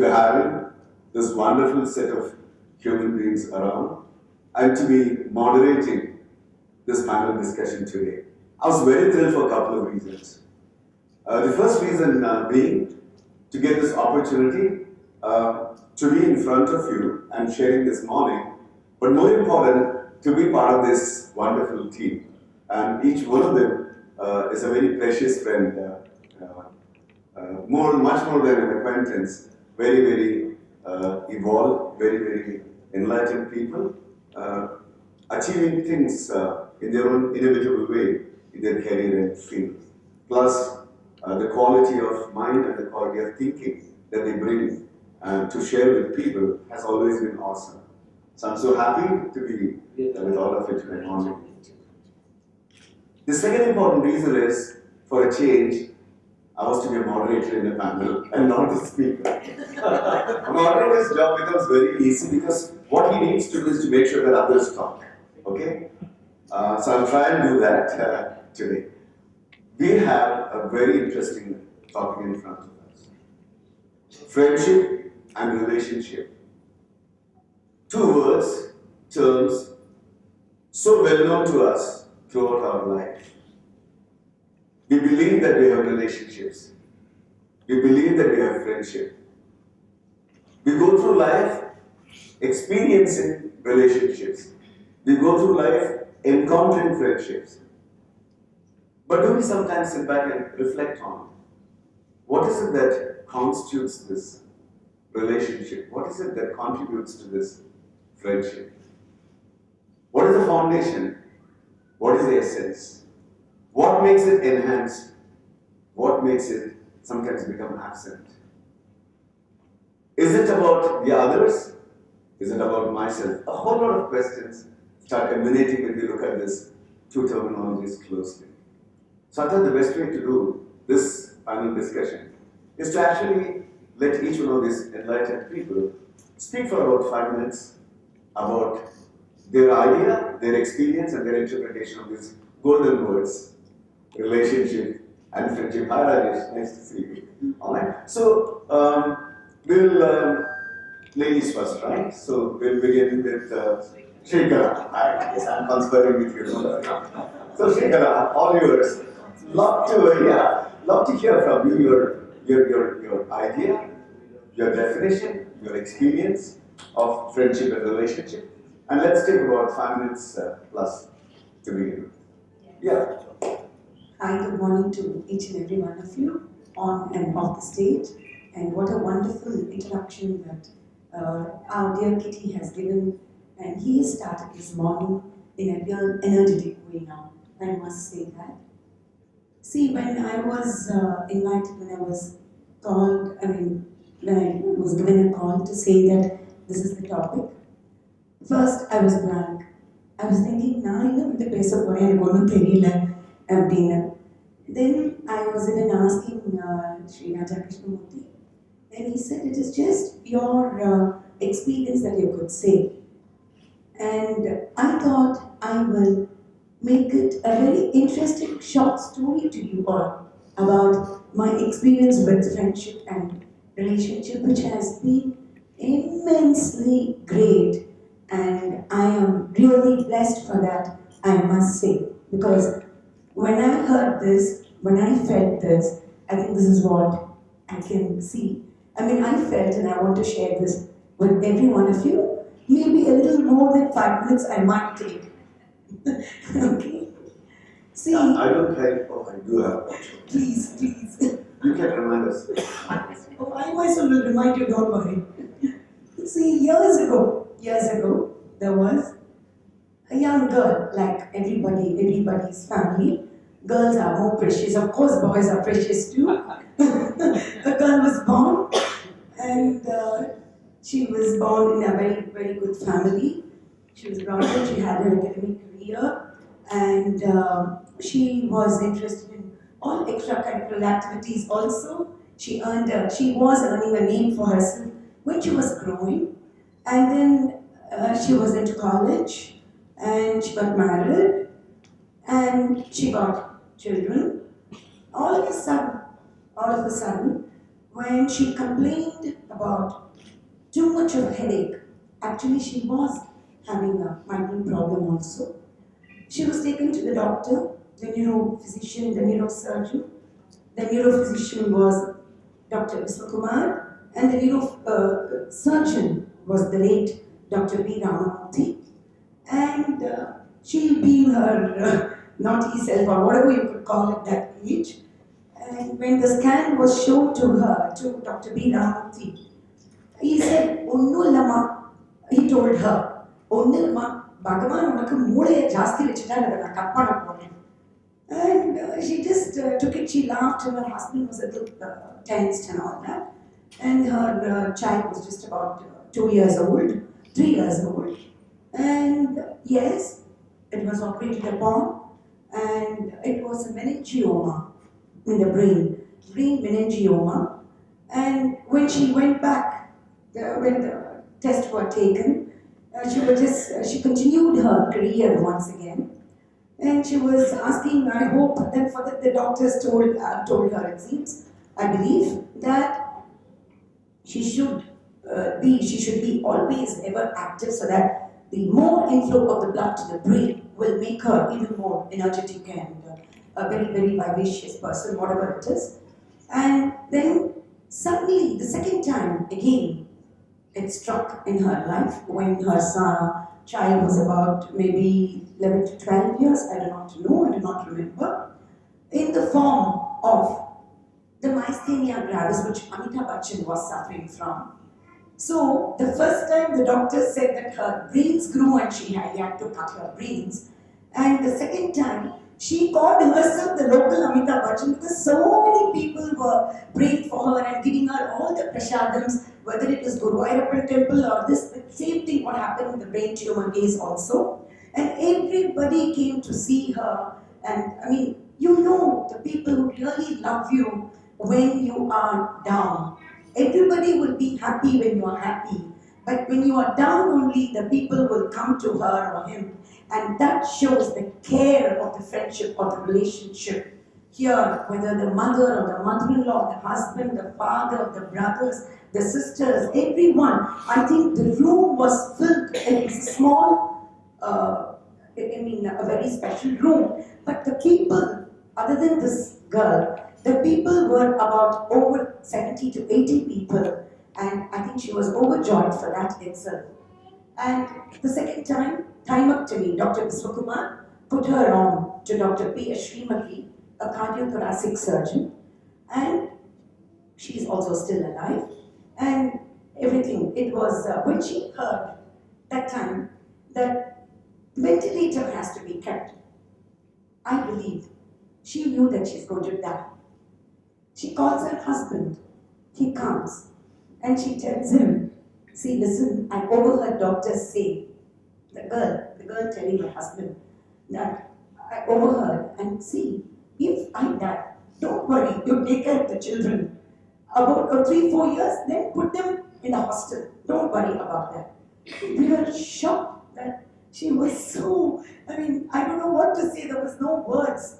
to be having this wonderful set of human beings around and to be moderating this panel discussion today. I was very thrilled for a couple of reasons. The first reason being to get this opportunity to be in front of you and sharing this morning, but more important, to be part of this wonderful team. And each one of them is a very precious friend, much more than an acquaintance, very, very evolved, very, very enlightened people, achieving things in their own inevitable way in their career and field. Plus, the quality of mind and the quality of thinking that they bring to share with people has always been awesome. So I'm so happy to be with all of you today morning. The second important reason is, for a change, I was to be a moderator in the panel and not the speaker. A moderator's job becomes very easy because what he needs to do is to make sure that others talk. Okay? So I'll try and do that today. We have a very interesting topic in front of us. Friendship and relationship. Two words, terms, so well known to us throughout our life. We believe that we have relationships. We believe that we have friendship. We go through life experiencing relationships. We go through life encountering friendships. But do we sometimes sit back and reflect on what is it that constitutes this relationship? What is it that contributes to this friendship? What is the foundation? What is the essence? What makes it enhanced? What makes it sometimes become absent? Is it about the others? Is it about myself? A whole lot of questions start emanating when we look at these two terminologies closely. So I thought the best way to do this panel discussion is to actually let each one of these enlightened people speak for about 5 minutes about their idea, their experience, and their interpretation of these golden words, relationship and friendship. Hi Rajesh, nice to see you. Alright, so we'll, ladies first, right? So we'll begin with Shrikala. Hi, yes, I'm conspiring with you. So Shrikala, all yours. Love to hear from you your idea, your definition, your experience of friendship and relationship. And let's take about 5 minutes plus to begin with. Yeah. Hi, good morning to each and every one of you on and off the stage. And what a wonderful introduction that our dear Kitty has given. And he started this morning in a real energetic way now. I must say that. See, when I was invited, when I was called, when I was given a call to say that this is the topic, first I was blank. I was thinking, Then I was even asking Sri Raja Krishnamurti, and he said, it is just your experience that you could say. And I thought I will make it a very interesting short story to you all about my experience with friendship and relationship, which has been immensely great. And I am really blessed for that, I must say. Because when I heard this, when I felt this, I think this is what I can see. I felt, and I want to share this with every one of you. Maybe a little more than 5 minutes I might take. Okay? See. I don't have, I do have. Please. You can remind us. I myself will remind you, don't worry. See, years ago, there was a young girl, like everybody's family. Girls are more precious. Of course, boys are precious too. The girl was born, and she was born in a very, very good family. She was brought up, she had an academic career, and she was interested in all extracurricular activities also. She was earning a name for herself when she was growing, and then she was into college, and she got married, and she got children. All of a sudden, when she complained about too much of headache. Actually, she was having a migraine problem also. She was taken to the doctor, the neurophysician, the neurosurgeon. The neurophysician was Dr. Viswakumar, and the neurosurgeon was the late Dr. B. Ramamurthy. And she, being her naughty self, or whatever you could call it that age, and when the scan was shown to her, to Dr. B. Ramamurthy, he said, Onnu Lama, he told her, Onnu Lama, Bhagavan unakku moodaya jaasti vechita na cut panna poren. And she just took it, she laughed, and her husband was a little tensed and all that. And her child was just about 2 years old, 3 years old. And yes, it was operated upon, and it was a meningioma in the brain meningioma. And when she went back, when the tests were taken, she continued her career once again. And she was asking, I hope, then for the doctors told her, it seems, I believe, that she should be always ever active so that the more inflow of the blood to the brain will make her even more energetic and a very, very vivacious person, whatever it is. And then suddenly, the second time, again, it struck in her life when her child was about maybe 11 to 12 years, I do not know, I do not remember, in the form of the myasthenia gravis, which Amitabh Bachchan was suffering from. So, the first time the doctor said that her brains grew and he had to cut her brains. And the second time, she called herself the local Amitabh Bachchan because so many people were praying for her and giving her all the prashadams, whether it was Guru Ayyappan temple or this, the same thing what happened in the brain tumor days also. And everybody came to see her. And I mean, the people who really love you when you are down. Everybody will be happy when you are happy. But when you are down only, the people will come to her or him. And that shows the care of the friendship or the relationship. Here, whether the mother or the mother-in-law, the husband, the father, the brothers, the sisters, everyone. I think the room was filled. It was a small, a very special room. But the people, other than this girl, the people were about over 70 to 80 people. And I think she was overjoyed for that itself. And the second time up to me, Dr. Viswakumar put her on to Dr. P. Srimati, a cardiothoracic surgeon, and she is also still alive. And everything, it was when she heard that time that ventilator has to be kept, I believe she knew that she's going to die. She calls her husband, he comes, and she tells him, see, listen, I overheard doctors say, the girl telling her husband that I overheard, and see, if I die, don't worry, you take care of the children. About 3-4 years, then put them in a hostel. Don't worry about that. We were shocked that she was so, I don't know what to say, there was no words.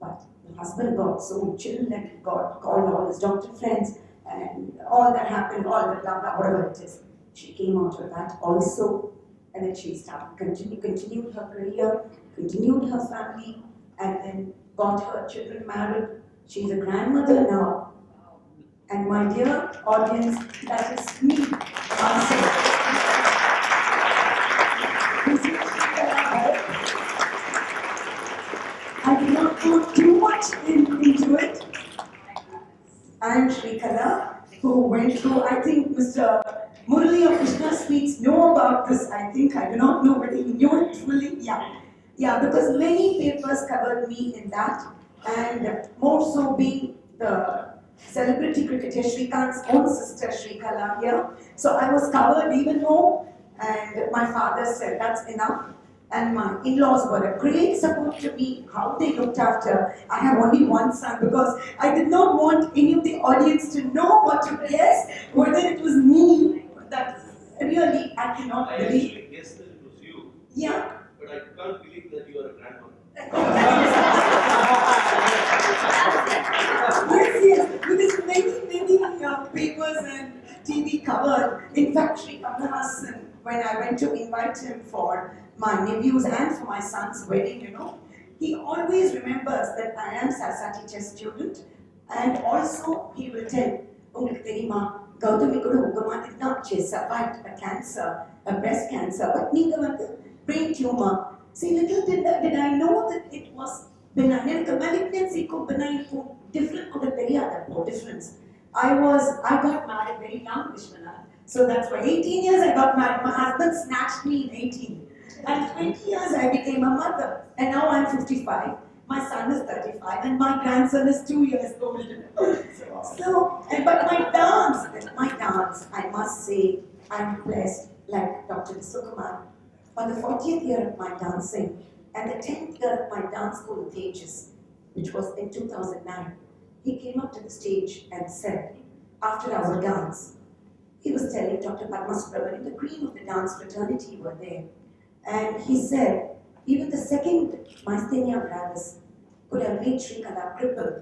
But the husband got so chilled and he called all his doctor friends and all that happened, all the blah blah, whatever it is. She came out of that also, and then she continued her career, continued her family, and then got her children married. She's a grandmother now. And my dear audience, that is me. I did not go too much into it. I am Shrikala, who went through, I think Mr. Murali of Krishna Sweets know about this, I think. I do not know whether he knew it fully. Yeah, because many papers covered me in that, and more so being the celebrity cricketer Shrikant's own sister Shrikala here. So I was covered even more, and my father said that's enough. And my in-laws were a great support to me, how they looked after. I have only one son because I did not want any of the audience to know what to guess, whether it was me. That really, I cannot believe. I actually guessed that it was you. Yeah. But I can't believe that you are a grandmother. Yes, because many when I went to invite him for my nephew's and for my son's wedding, he always remembers that I am Saraswati chess student, and also he will tell, உங்களுக்கு தெரியுமா கௌதமி கூட உங்க மாதிரி தான் she survived a cancer, a breast cancer, but நீங்க வந்து brain tumor. See, little did I know that it was benign. எனக்கு malignancy க்கும் benign க்கும் different கூட தெரியாத difference. I got married very young, Vishwanath. So that's why 18 years I got married. My husband snatched me in 18. And 20 years I became a mother. And now I'm 55. My son is 35 and my grandson is 2 years old. So, but my dance, I must say, I'm blessed, like Dr. Sukumar. On the 40th year of my dancing and the 10th year of my dance school Tejas, which was in 2009, he came up to the stage and said, after our dance, he was telling Dr. Padma Subramanian, the cream of the dance fraternity were there. And he said, even the second Maisthenya brothers could have made Srikala crippled.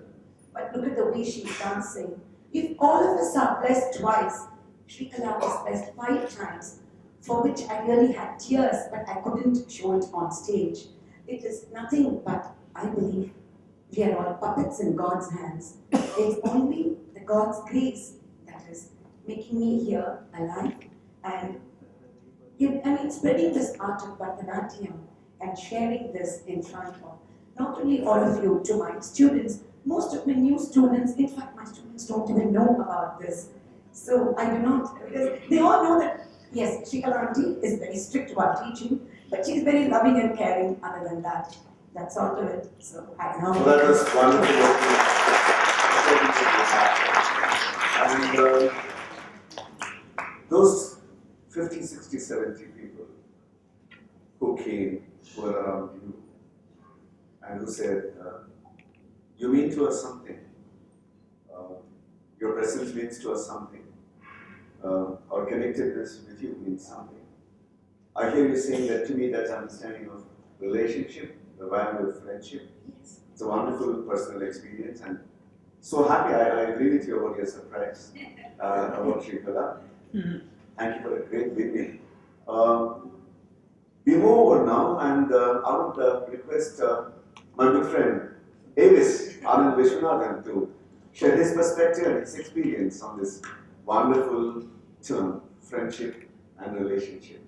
But look at the way she's dancing. If all of us are blessed twice, Srikala was blessed 5 times, for which I really had tears, but I couldn't show it on stage. It is nothing but, I believe, we are all puppets in God's hands. It's only the God's grace that is making me here alive and spreading this art of Bharatanatyam and sharing this in front of not only all of you, to my students, most of my new students, in fact my students don't even know about this. So I do not, because they all know that, yes, Srikala aunty is very strict about teaching, but she's very loving and caring other than that. That's all to it. So I know. Well, that was wonderful. And those 50, 60, 70 people who came, who were around you, and who said, you mean to us something. Your presence means to us something. Our connectedness with you means something. I hear you saying that to me, that's understanding of relationship, the value of friendship. Yes. It's a wonderful personal experience, and so happy. I agree with you about your surprise about Srikala. Thank you for a great beginning. We move over now, and I would request my good friend Avis Anand Vishwanathan to share his perspective and his experience on this wonderful term, friendship and relationship,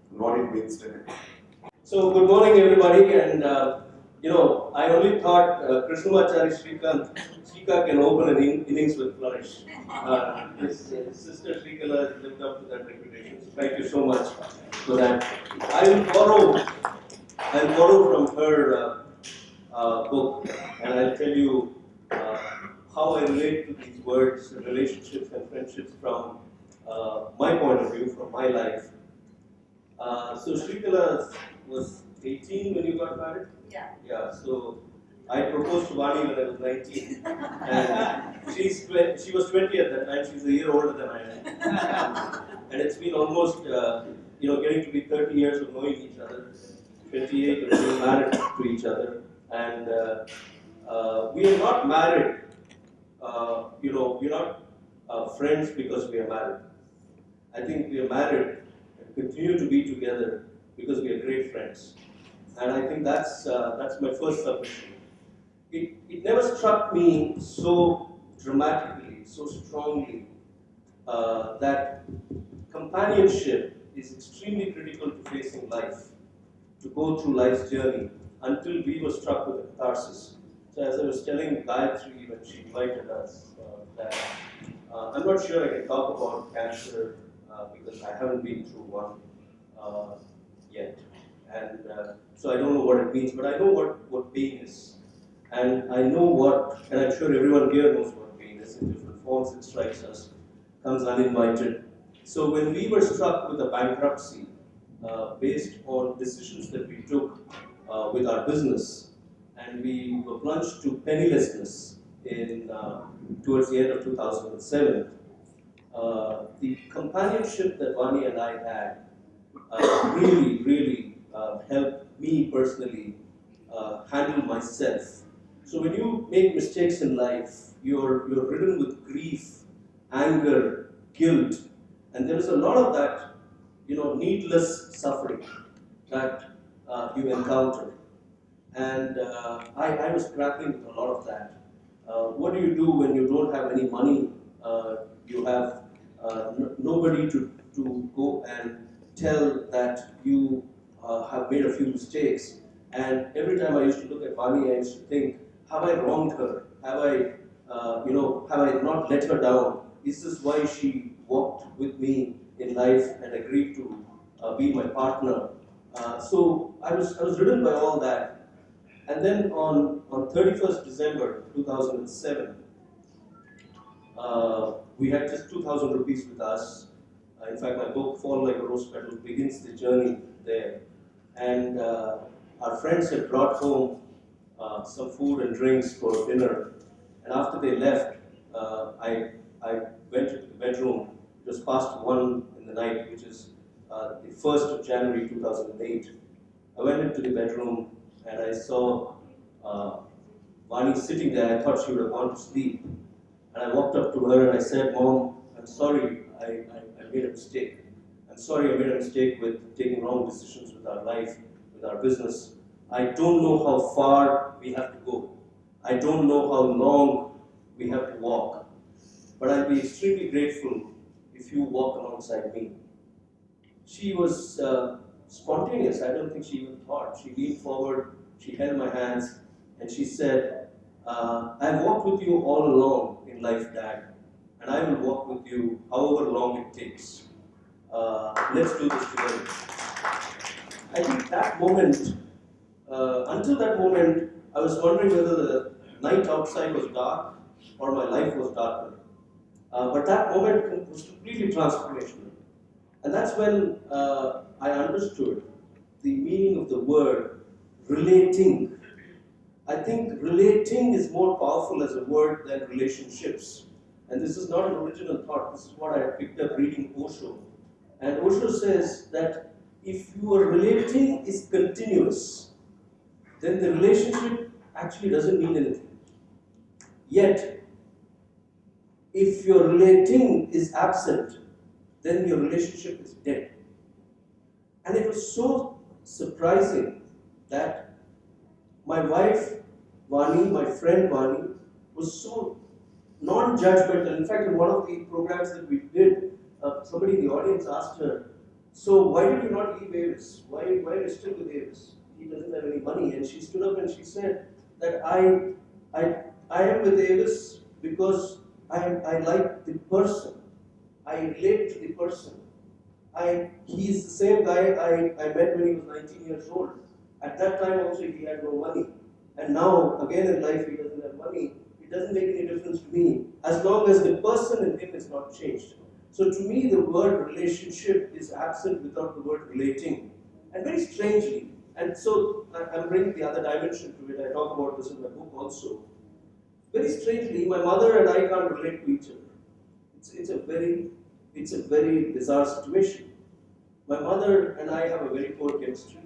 and what it means to him. So, good morning, everybody. And I only thought Krishnamachari Srika can open an innings with flourish. His sister Srikala lived up to that reputation. So thank you so much for that. I'll borrow from her book, and I'll tell you how I relate to these words, relationships and friendships from my point of view, from my life. So Srikala was 18 when you got married? Yeah. Yeah, so I proposed to Vani when I was 19. And she was 20 at that time, she's a year older than I am. And it's been almost, getting to be 30 years of knowing each other, 28 of being married to each other. And we are not married, we're not friends because we are married. I think we are married and continue to be together because we are great friends. And I think that's my first submission. It never struck me so dramatically, so strongly, that companionship is extremely critical to facing life, to go through life's journey, until we were struck with a catharsis. So as I was telling Gayatri when she invited us, that I'm not sure I can talk about cancer because I haven't been through one yet. And so I don't know what it means, but I know what pain is. And I know and I'm sure everyone here knows what pain is in different forms. It strikes us, comes uninvited. So when we were struck with a bankruptcy based on decisions that we took with our business, and we were plunged to pennilessness towards the end of 2007, the companionship that Vani and I had really helped me personally handle myself. So when you make mistakes in life, you're ridden with grief, anger, guilt, and there is a lot of that, needless suffering that you encounter. And I was grappling with a lot of that. What do you do when you don't have any money? You have nobody to go and tell that you have made a few mistakes. And every time I used to look at Vani, I used to think, have I wronged her? Have I not let her down? Is this why she walked with me in life and agreed to be my partner? So I was ridden by all that. And then on 31st December 2007, we had just 2,000 rupees with us. In fact, my book, Fall Like a Rose Petal, begins the journey there. And our friends had brought home some food and drinks for dinner. And after they left, I went to the bedroom. It was past 1 in the night, which is the 1st of January 2008. I went into the bedroom and I saw Vani sitting there. I thought she would have gone to sleep. And I walked up to her and I said, Mom, I'm sorry, I made a mistake. I'm sorry I made a mistake with taking wrong decisions with our life, with our business. I don't know how far we have to go. I don't know how long we have to walk. But I'll be extremely grateful if you walk alongside me. She was spontaneous. I don't think she even thought. She leaned forward, she held my hands, and she said, I've walked with you all along in life, Dad, and I will walk with you however long it takes. Let's do this together. I think that moment, until that moment, I was wondering whether the night outside was dark or my life was darker. But that moment was completely transformational. And that's when I understood the meaning of the word relating. I think relating is more powerful as a word than relationships. And this is not an original thought. This is what I picked up reading Osho. And Osho says that if your relating is continuous, then the relationship actually doesn't mean anything. Yet, if your relating is absent, then your relationship is dead. And it was so surprising that my wife, Vani, my friend Vani, was so non-judgmental. In fact, in one of the programs that we did, somebody in the audience asked her, so why did you not leave Avis? Why are you still with Avis? He doesn't have any money. And she stood up and she said that I am with Avis because I like the person. I relate to the person. He's the same guy I met when he was 19 years old. At that time also he had no money. And now, again in life, he doesn't have money. It doesn't make any difference to me, as long as the person in him is not changed. So to me, the word relationship is absent without the word relating. And very strangely, and so I'm bringing the other dimension to it, I talk about this in my book also. Very strangely, my mother and I can't relate to each other. It's a very bizarre situation. My mother and I have a very poor chemistry,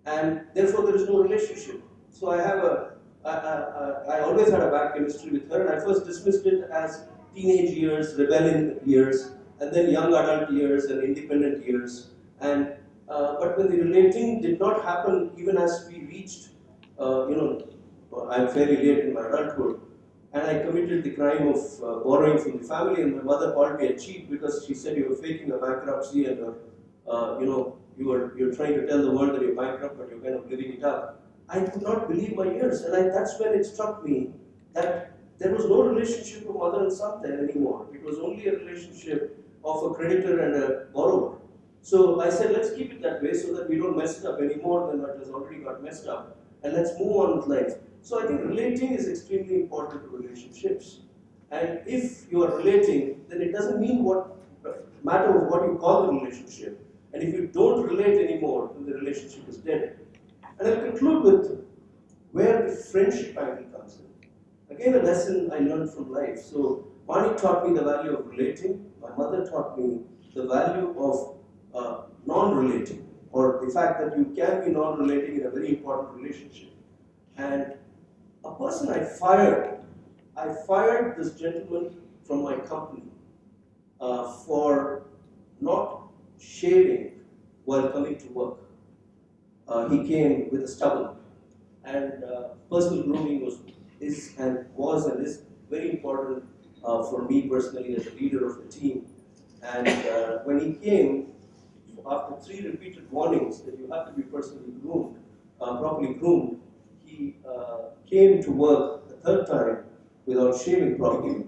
and therefore there is no relationship. So I always had a bad chemistry with her, and I first dismissed it as teenage years, rebellion years, and then young adult years and independent years. And but when the relating did not happen, even as we reached, I'm fairly late in my adulthood, and I committed the crime of borrowing from the family, and my mother called me a cheat because she said you were faking a bankruptcy and you're trying to tell the world that you're bankrupt, but you're kind of living it up. I could not believe my ears, and that's when it struck me that there was no relationship of mother and son there anymore. It was only a relationship of a creditor and a borrower. So I said, let's keep it that way so that we don't mess it up any more than what has already got messed up, and let's move on with life. So I think relating is extremely important to relationships. And if you are relating, then it doesn't mean matter of what you call the relationship. And if you don't relate anymore, then the relationship is dead. And I'll conclude with where the friendship angle comes in. Again, a lesson I learned from life. So Vani taught me the value of relating. My mother taught me the value of non-relating, or the fact that you can be non-relating in a very important relationship. And a person I fired this gentleman from my company for not shaving while coming to work. He came with a stubble, and personal grooming is very important for me personally as a leader of the team. And when he came, after 3 repeated warnings that you have to be personally groomed, properly groomed, he came to work the third time without shaving properly,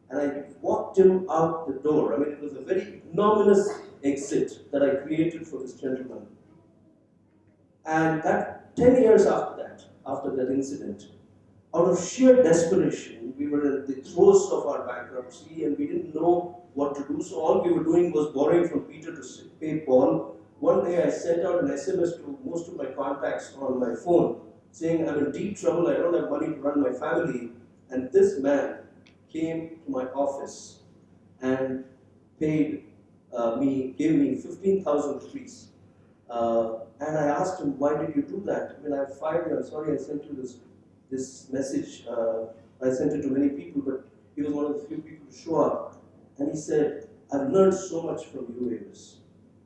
and I walked him out the door. I mean, it was a very ignominious exit that I created for this gentleman. And that 10 years after that incident, out of sheer desperation, we were at the throes of our bankruptcy and we didn't know what to do. So all we were doing was borrowing from Peter to pay Paul. One day I sent out an SMS to most of my contacts on my phone saying, I'm in deep trouble, I don't have money to run my family. And this man came to my office and gave me 15,000 rupees. And I asked him, why did you do that? I mean, I fired you, I'm sorry I sent you this message. I sent it to many people, but he was one of the few people to show up. And he said, I've learned so much from you, Avis.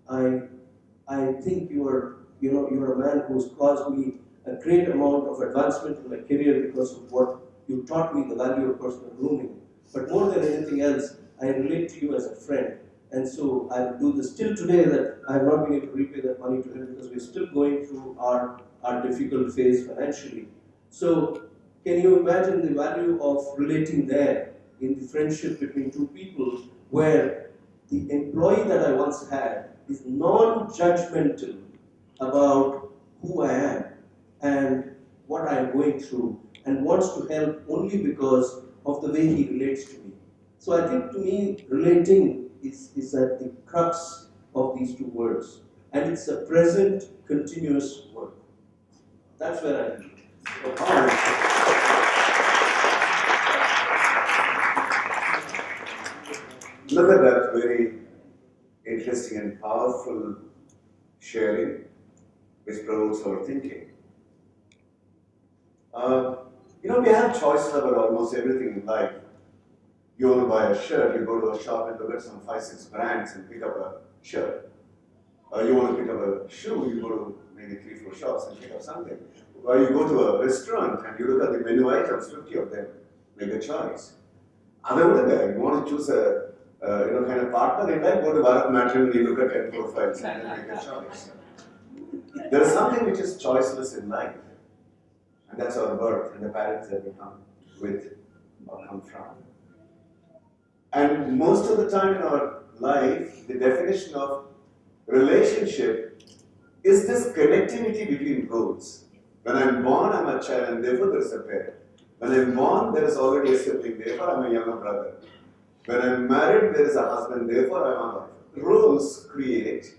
I think you're a man who's caused me a great amount of advancement in my career because of what you taught me, the value of personal grooming. But more than anything else, I relate to you as a friend. And so I'll do this till today that I have not been able to repay that money to him because we're still going through our difficult phase financially. So can you imagine the value of relating there in the friendship between two people where the employee that I once had is non-judgmental about who I am and what I am going through and wants to help only because of the way he relates to me. So I think to me, relating is at the crux of these two words. And it's a present, continuous work. That's where I am. Look at that very interesting and powerful sharing which provokes our thinking. We have choices about almost everything in life. You want to buy a shirt, you go to a shop and look at some 5-6 brands and pick up a shirt. You want to pick up a shoe, you go to maybe 3-4 shops and pick up something. Or you go to a restaurant and you look at the menu items, 50 of them, make a choice. Other you want to choose a kind of partner in life, go to Bharat Matrimony, look at 10 profiles and then make a choice. There is something which is choiceless in life, and that's our birth and the parents that we come with or come from. And most of the time in our life, the definition of relationship is this connectivity between roles. When I'm born, I'm a child, and therefore there is a parent. When I'm born, there is already a sibling, therefore I'm a younger brother. When I'm married, there is a husband, therefore I'm a wife. Roles create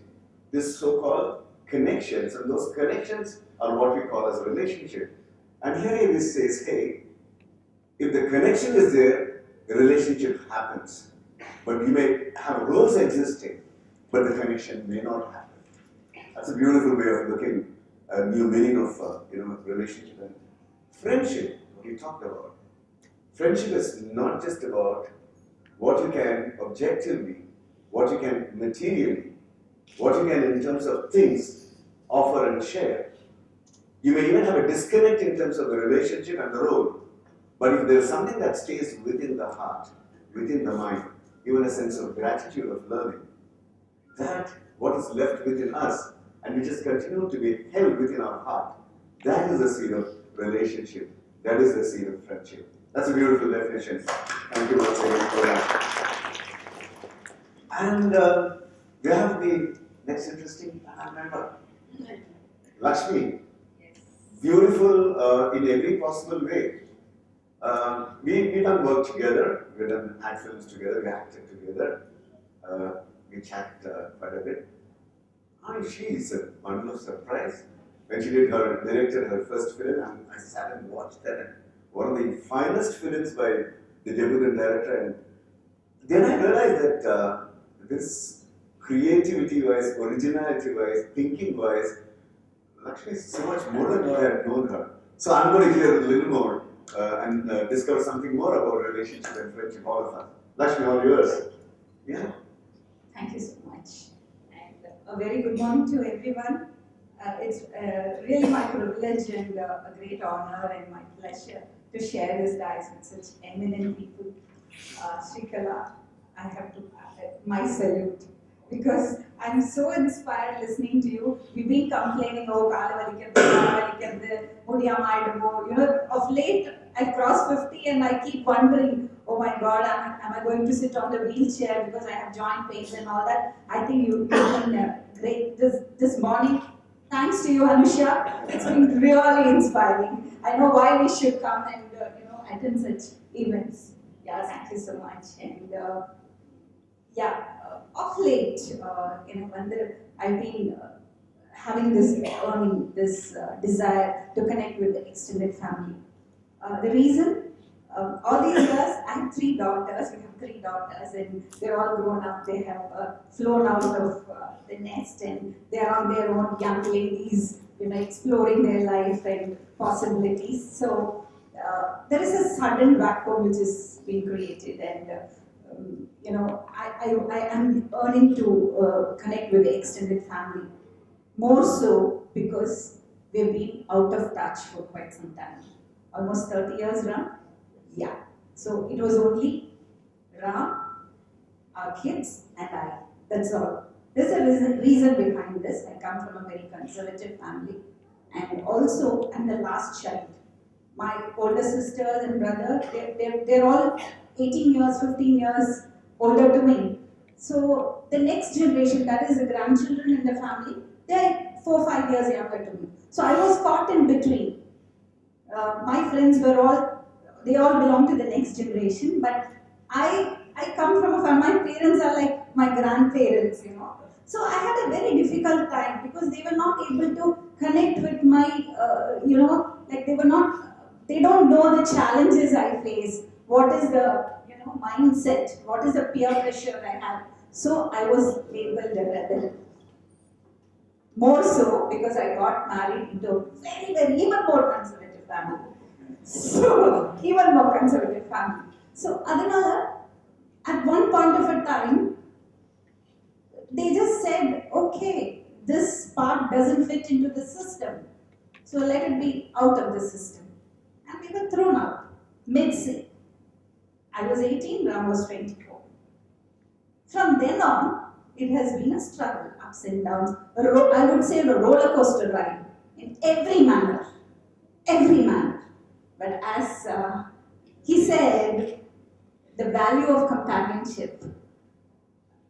this so-called connections, and those connections are what we call as a relationship. And here this says, hey, if the connection is there, the relationship happens. But you may have roles existing, but the connection may not happen. That's a beautiful way of looking at a new meaning of relationship and friendship. What we talked about. Friendship is not just about what you can objectively, what you can materially, what you can in terms of things offer and share. You may even have a disconnect in terms of the relationship and the role. But if there is something that stays within the heart, within the mind, even a sense of gratitude of learning, that what is left within us and which is continued to be held within our heart, that is the seed of relationship. That is the seed of friendship. That's a beautiful definition. Thank you once again for that. And we have the next interesting member, Lakshmi. Beautiful in every possible way. We done work together, we done ad films together, we acted together, we chat quite a bit. She is a bundle of surprise. When she directed her first film, and I sat and watched that. One of the finest films by the debutant director. And then I realized that this creativity-wise, originality-wise, thinking-wise, actually so much more than what I had known her. So I'm going to hear a little more and discover something more about relationship and friendship, all of us. Lakshmi, all yours. Yeah. Thank you so much. And A very good morning to everyone. It's really my privilege and a great honor and my pleasure to share this dais with such eminent people. Srikala, I have to my salute because I'm so inspired listening to you. We've been complaining, oh, of late I crossed 50 and I keep wondering, oh my God, am I going to sit on the wheelchair because I have joint pains and all that? I think you've been great this morning. Thanks to you, Anusha. It's been really inspiring. I know why we should come and attend such events. Yeah, thank you so much. And of late, I've been having this desire to connect with the extended family. The reason, all these years, I have 3 daughters. We have 3 daughters, and they're all grown up. They have flown out of the nest, and they're on their own, young ladies, exploring their life and possibilities. So there is a sudden vacuum which is being created, and I am yearning to connect with the extended family. More so because we've been out of touch for quite some time. Almost 30 years, Ram? Yeah. So it was only Ram, our kids, and I. That's all. There's a reason behind this. I come from a very conservative family, and also I'm the last child. My older sisters and brother, they're all 18 years, 15 years older to me. So the next generation, that is the grandchildren in the family, they're 4 5 years younger to me. So I was caught in between. My friends they all belong to the next generation, but I come from a family, my parents are like my grandparents, So I had a very difficult time because they were not able to connect with my, they don't know the challenges I face, what is the, mindset, what is the peer pressure I have. So I was labeled a rebel. More so because I got married into a very, very, even more conservative family. So, even more conservative family. So, Adinala, at one point of a time, they just said, okay, this part doesn't fit into the system. So, let it be out of the system. And we were thrown out, mid-say. I was 18, Ram was 24. From then on, it has been a struggle, ups and downs. I would say a roller coaster ride in every manner. Every manner. But as he said, the value of companionship,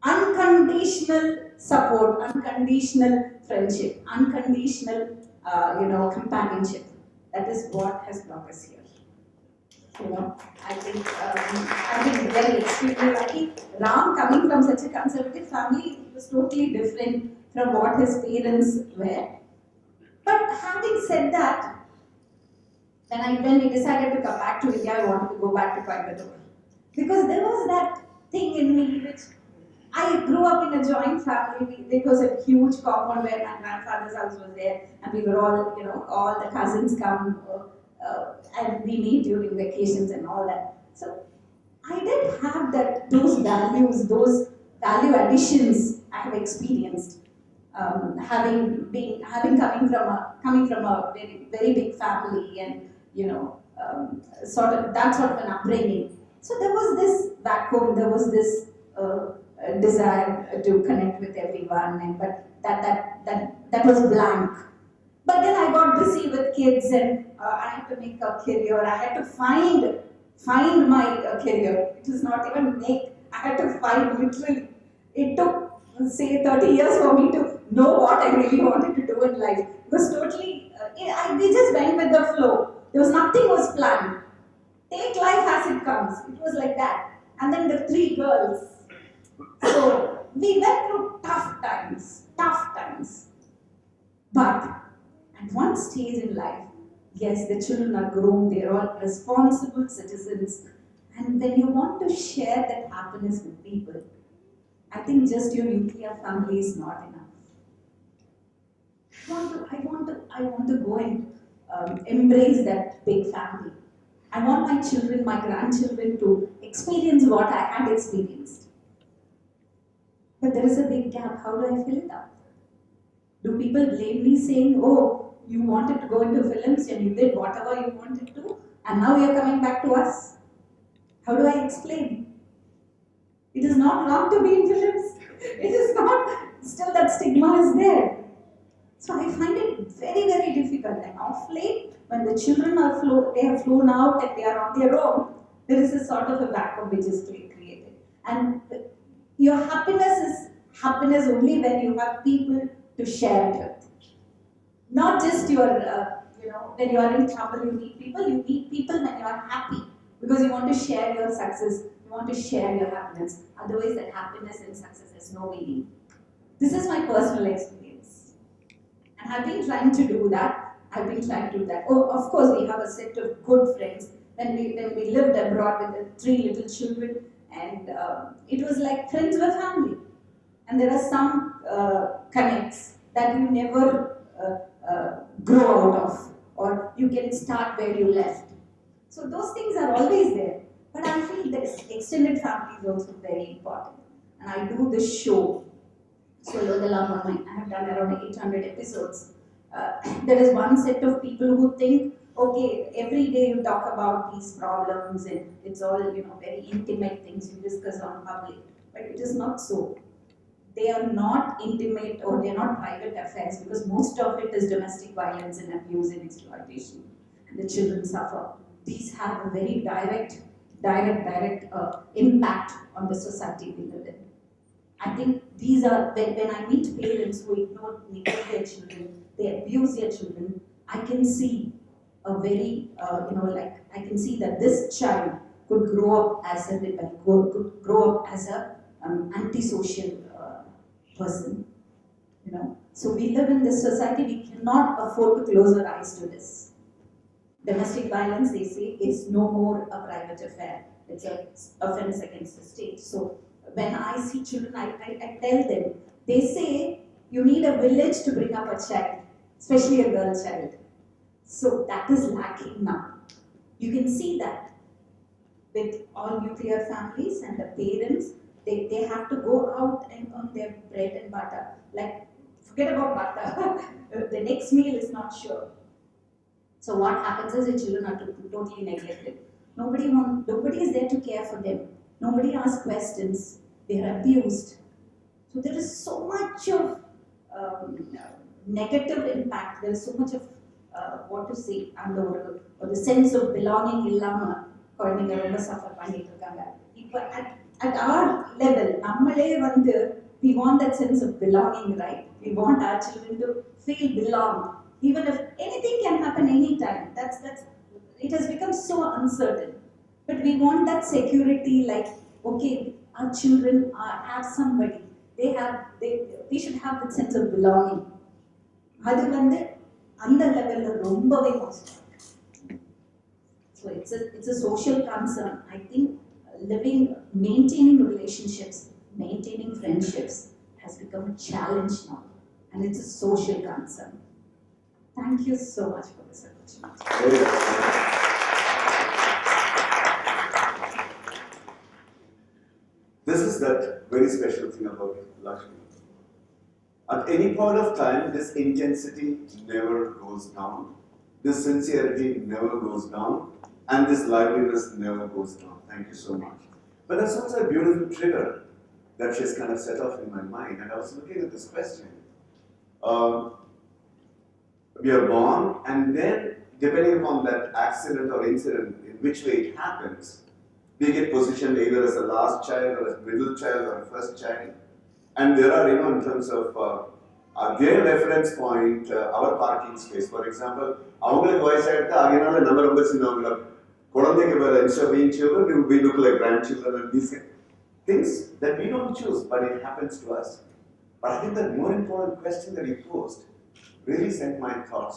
unconditional support, unconditional friendship, unconditional, companionship. That is what has brought us here. I've been very extremely lucky. Ram, coming from such a conservative family, was totally different from what his parents were. But having said that, when we decided to come back to India, I wanted to go back to Coimbatore. Because there was that thing in me which I grew up in a joint family. It was a huge compound where my grandfather's house was there, and we were all, all the cousins come. And we meet during vacations and all that. So I did have those values, those value additions I have experienced, having coming from a very very big family and sort of an upbringing. So there was this vacuum, there was this desire to connect with everyone, but that was blank. But then I got busy with kids, and I had to make a career. I had to find my career. It was not even make. I had to find, literally. It took, say, 30 years for me to know what I really wanted to do in life. It was totally, we just went with the flow. Nothing was planned. Take life as it comes. It was like that. And then the 3 girls. So we went through tough times. But at one stage in life, yes, the children are grown, they are all responsible citizens. And when you want to share that happiness with people, I think just your nuclear family is not enough. I want to go and embrace that big family. I want my children, my grandchildren to experience what I had experienced. But there is a big gap. How do I fill it up? Do people blame me saying, oh, you wanted to go into films and you did whatever you wanted to, and now you're coming back to us? How do I explain? It is not wrong to be in films. It is not, still that stigma is there. So I find it very, very difficult. And off late, when the children are they have flown out and they are on their own, there is a sort of a vacuum which is created. And your happiness is happiness only when you have people to share it with. Not just your, when you are in trouble, you meet people. You meet people when you are happy because you want to share your success. You want to share your happiness. Otherwise, that happiness and success has no meaning. This is my personal experience. And I've been trying to do that. Oh, of course, we have a set of good friends. When we lived abroad with the 3 little children, and it was like friends were family. And there are some connects that you never grow out of, or you can start where you left. So those things are always there. But I feel that extended family is also very important. And I do this show, Solo the Love Online. I have done around 800 episodes. There is one set of people who think, okay, every day you talk about these problems and it's all, very intimate things you discuss on public. But it is not so. They are not intimate or they are not private affairs because most of it is domestic violence and abuse and exploitation. And the children suffer. These have a very direct impact on the society we live in. I think these are, when I meet parents who neglect their children, they abuse their children, I can see a very, I can see that this child could grow up as a rebel, could grow up as a antisocial person. So we live in this society, we cannot afford to close our eyes to this. Domestic violence, they say, is no more a private affair. It's an offense against the state. So when I see children, I tell them, they say you need a village to bring up a child, especially a girl child. So that is lacking now. You can see that with all nuclear families and the parents, they have to go out and earn their bread and butter. Like, forget about butter. The next meal is not sure. So what happens is the children are totally neglected. Nobody is there to care for them. Nobody asks questions. They are abused. So there is so much of negative impact. There is so much of or the sense of belonging இல்லாம குழந்தைங்க ரொம்ப suffer பண்ணிட்டு இருக்காங்க. இப்போ at our level, நம்மளே we want that sense of belonging, right? We want our children to feel belonged. Even if anything can happen anytime, it has become so uncertain. But we want that security, like, okay, our children have somebody. They should have that sense of belonging. அது அந்த லெவல்ல ரொம்பவே மோசமா இருக்கு. So it's a social concern. I think maintaining relationships, maintaining friendships has become a challenge now, and it's a social concern. Thank you so much for this opportunity. This is that very special thing about Lakshmi. At any point of time, this intensity never goes down, this sincerity never goes down, and this liveliness never goes down. Thank you so much. But there's also a beautiful trigger that she's kind of set off in my mind, and I was looking at this question. We are born, and then, depending upon that accident or incident, in which way it happens, we get positioned either as a last child, or a middle child, or a first child. And there are, in terms of their reference point, our parking space. For example, avungalukku vayasayirukku aginala number ரொம்ப சின்னவங்க குழந்தைங்க வேற instead of being children, we look like grandchildren, and these things that we don't choose, but it happens to us. But I think the more important question that you posed really sent my thoughts,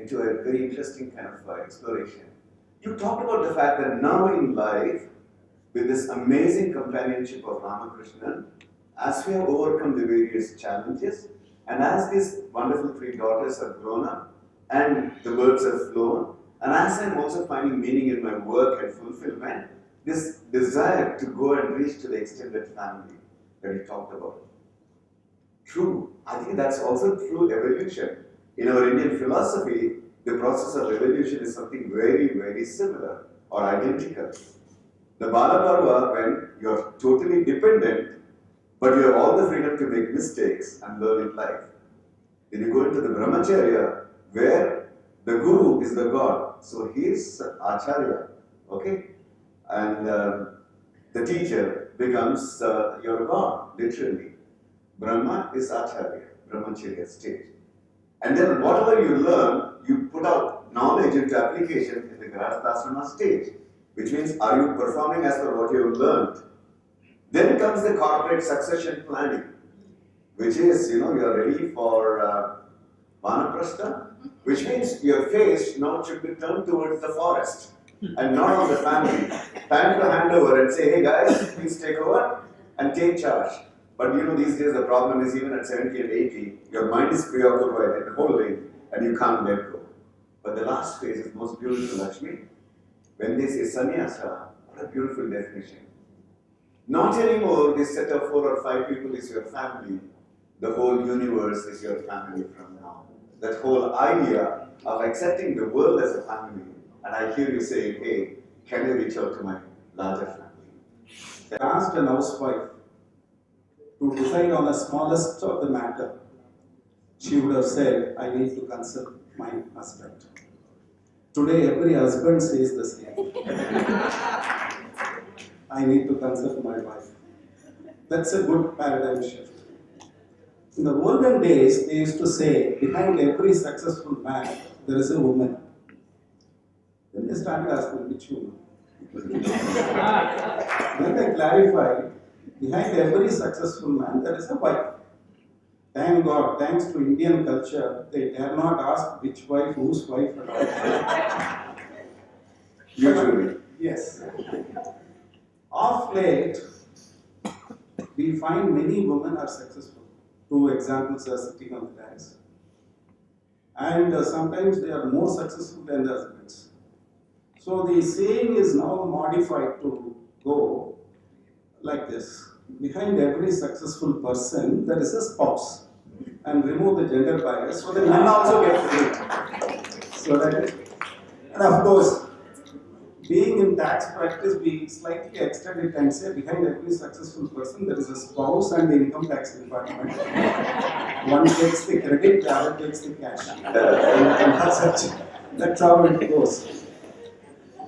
into a very interesting kind of exploration. You talked about the fact that now in life, with this amazing companionship of Ramakrishnan, as we have overcome the various challenges, and as these wonderful 3 daughters have grown up, and the birds have flown, and as I'm also finding meaning in my work and fulfillment, this desire to go and reach to the extended family that you talked about. True. I think that's also true evolution. In our Indian philosophy, the process of evolution is something very, very similar or identical. The Balaparva, when you're totally dependent, but you have all the freedom to make mistakes and learn in life. Then you go into the Brahmacharya, where the Guru is the God. So he is Acharya, okay? And the teacher becomes your God, literally. Brahma is Acharya, Brahmacharya stage. And then whatever you learn, you put out knowledge into application in the Grahasthasrama stage, which means are you performing as per what you have learned? Then comes the corporate succession planning, which is, you are ready for Vanaprastha, which means your face now should be turned towards the forest and not on the family. Time to hand over and say, hey guys, please take over and take charge. But these days the problem is even at 70 and 80, your mind is preoccupied in holding and you can't let go. But the last phase is most beautiful, Lakshmi. When they say sannyasa, what a beautiful definition. Not anymore this set of 4 or 5 people is your family. The whole universe is your family from now. That whole idea of accepting the world as a family. And I hear you saying, hey, can you reach out to my larger family? I asked an housewife to decide on the smallest of the matter. She would have said, I need to consult my husband. Today, every husband says the same. I need to consult my wife. That's a good paradigm shift. In the olden days, they used to say, behind every successful man, there is a woman. Then they started asking, which woman? Then they clarified, behind every successful man, there is a wife. Thank God, thanks to Indian culture, they dare not ask which wife, whose wife, and all. Usually. Yes. Of late, we find many women are successful. 2 examples are sitting on the dais. And sometimes they are more successful than the husbands. So the saying is now modified to go like this. Behind every successful person, there is a spouse. And remove the gender bias so that men also get paid. So that, and of course, being in tax practice, we slightly extend it and say behind every successful person there is a spouse and the income tax department. One takes the credit, the other takes the cash. That's how it goes.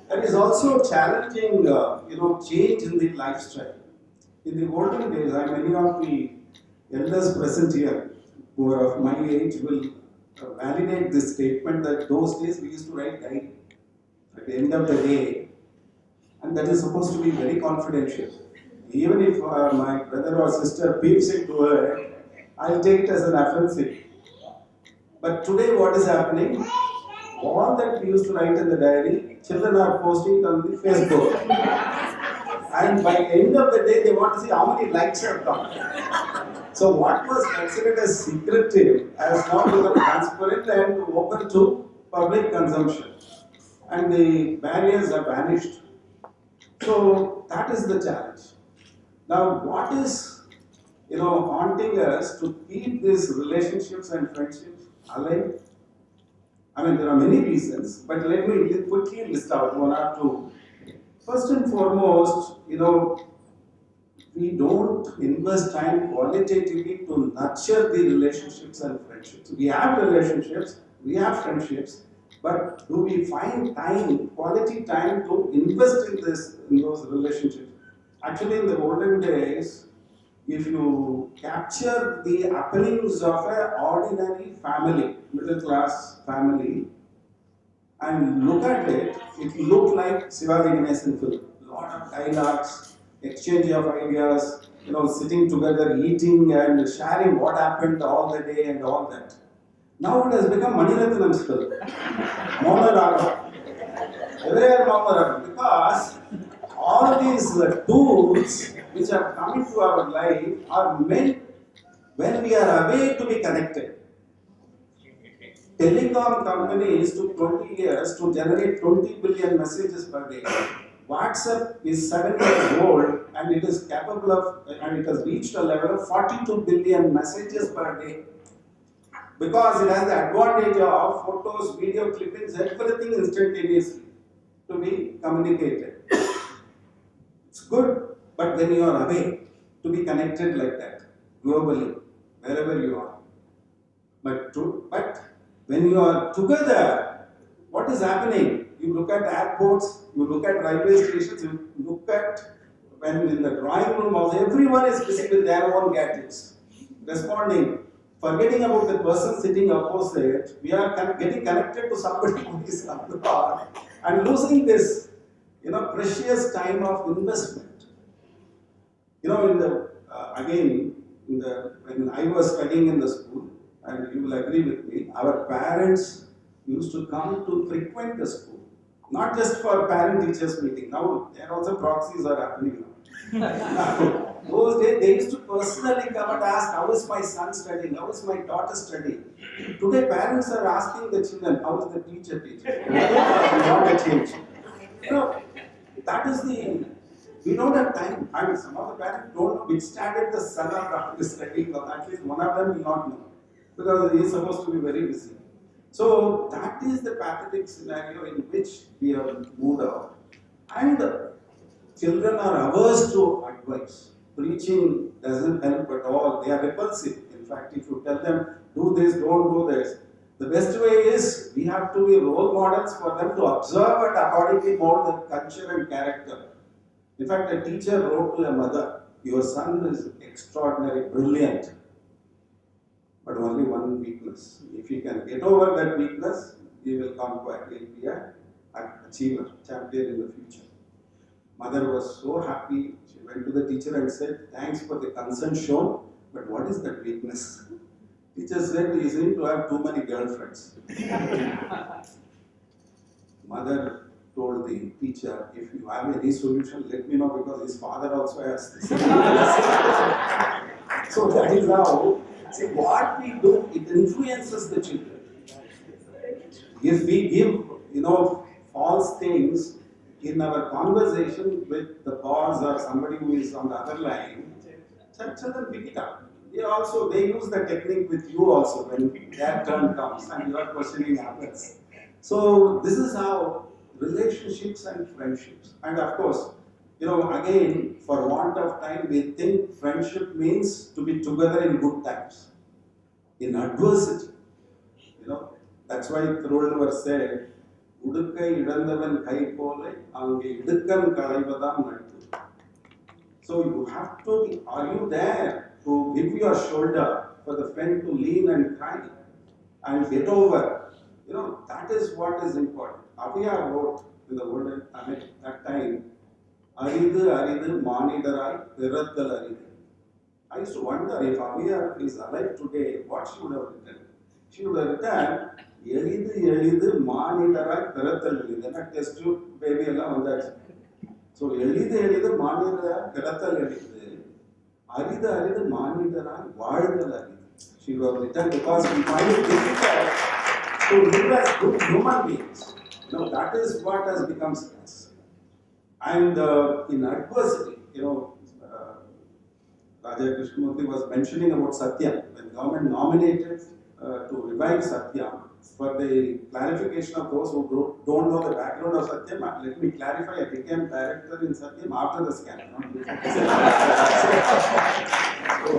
That is also challenging, change in the lifestyle. In the olden days, many of the elders present here who are of my age will validate this statement that those days we used to write diary at the end of the day, and that is supposed to be very confidential. Even if my brother or sister peeps into it, I'll take it as an offensive. But today what is happening? All that we used to write in the diary, children are posting it on the Facebook. And by the end of the day, they want to see how many likes have come. So what was considered as secretive has now become transparent and open to public consumption. And the barriers have vanished. So that is the challenge. Now what is haunting us to keep these relationships and friendships alive? There are many reasons, but let me quickly list out 1 or 2. First and foremost, we don't invest time qualitatively to nurture the relationships and friendships. We have relationships, we have friendships, but do we find time, quality time to invest in those relationships? Actually, in the olden days, if you capture the happenings of an ordinary family, middle class family, and look at it, it will look like Shivaji Ganesan film. Lot of dialogues, exchange of ideas, sitting together, eating and sharing what happened all the day and all that. Now it has become Maniratnam's film. Monologue. Everywhere monologue. Because all these tools which have come into our life are meant when we are away to be connected. Telecom companies took 20 years to generate 20 billion messages per day. WhatsApp is 7 years old and it is capable of, and it has reached a level of 42 billion messages per day. Because it has the advantage of photos, video clippings, everything instantaneously to be communicated. It's good, but when you are away, to be connected like that, globally, wherever you are. But when you are together, what is happening? You look at airports, you look at railway stations, you look at when in the drawing room also, everyone is busy with their own gadgets, responding, forgetting about the person sitting opposite. We are getting connected to somebody who is abroad and losing this, precious time of investment. In the again, when I was studying in the school, and you will agree with me, our parents used to come to frequent the school, not just for parent-teachers meeting. Now there also proxies are happening now. Those days they used to personally come and ask, how is my son studying? How is my daughter studying? Today parents are asking the children, how is the teacher teaching? Not a change. That is we don't have time. I mean, some of the parents don't know which standard the son or daughter is studying, or at least one of them will not know, because he is supposed to be very busy. So that is the pathetic scenario in which we have moved out. And children are averse to advice. Preaching doesn't help at all. They are repulsive. In fact, if you tell them, do this, don't do this, the best way is we have to be role models for them to observe and accordingly mold their culture and character. In fact, a teacher wrote to a mother, your son is extraordinary, brilliant, but only one weakness. If he can get over that weakness, he will conquer. He will be an achiever, champion in the future. Mother was so happy. She went to the teacher and said, thanks for the concern shown, but what is that weakness? Teacher said, he seems to have too many girlfriends. Mother told the teacher, if you have any solution, let me know, because his father also has this. So that is how, see, what we do, it influences the children. If we give, false things in our conversation with the boss or somebody who is on the other line, children pick it up. They use the technique with you also when their turn comes and your questioning happens. So this is how relationships and friendships. And of course, again, for want of time, we think friendship means to be together in good times. In adversity, that's why Thiruvalluvar said, "Udukkai idandavan kai pole, ange idukkan kalaivadam nattu." So you have to be, are you there to give your shoulder for the friend to lean and cry and get over? That is what is important. Abhiya wrote in the olden, that time, Aridu Aridu Manidarai Pirathal Aridu. I used to wonder if Abhiya is alive today, what she would have written. She would have written, Elidu Elidu Manidarai Pirathal Aridu. Then a test tube baby alone on that. So Elidu Elidu Manidarai Pirathal Aridu. Aridu Aridu Manidarai Vazhudal Aridu. She would have written, because we find it difficult to live as good human beings. That is what has become scarce. And in adversity, Raja Krishnamurti was mentioning about Satyam. When government nominated to revive Satyam, for the clarification of those who don't know the background of Satyam, let me clarify, I became director in Satyam after the scandal, not before. So,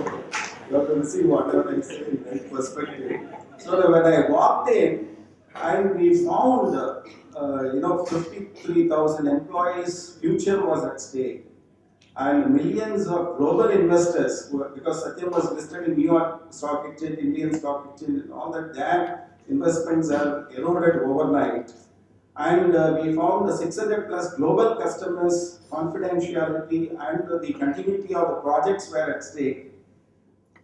you have to see whatever I say in that perspective. So when I walked in, and we found, 53,000 employees' future was at stake. And millions of global investors, because Satyam was listed in New York Stock Exchange, Indian Stock Exchange, and all that, their investments are eroded overnight. And we found the 600 plus global customers, confidentiality, and the continuity of the projects were at stake.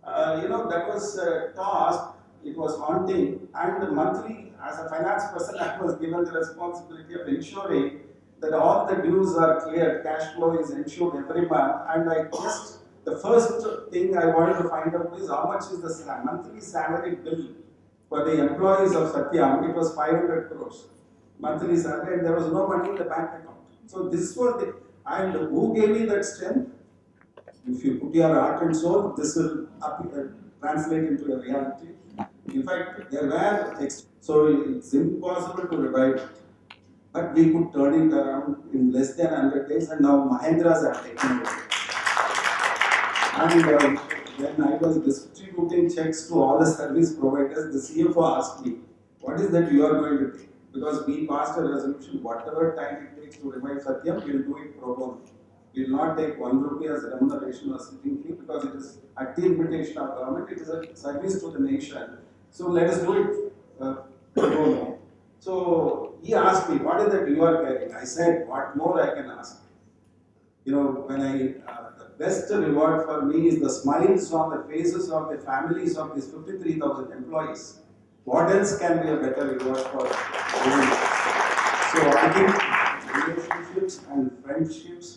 That was a task. It was haunting, and monthly, as a finance person, I was given the responsibility of ensuring that all the dues are cleared, cash flow is ensured every month, and the first thing I wanted to find out is how much is the monthly salary bill for the employees of Satyam. It was 500 crores monthly salary, and there was no money in the bank account. So this was the, and who gave me that strength? If you put your heart and soul, this will translate into a reality. In fact, there were so it's impossible to revive it. But we could turn it around in less than 100 days, and now Mahindras have taken over. And when I was distributing checks to all the service providers, the CFO asked me, what is that you are going to take? Because we passed a resolution, whatever time it takes to revive Satyam, we will do it pro bono. We will not take 1 rupee as remuneration or sitting fee because it is at the invitation of government, it is a service to the nation. So let us do it pro bono. So he asked me, what is that you are carrying? I said, what more I can ask? You know, when the best reward for me is the smiles on the faces of the families of these 53,000 employees. What else can be a better reward for me? So I think relationships and friendships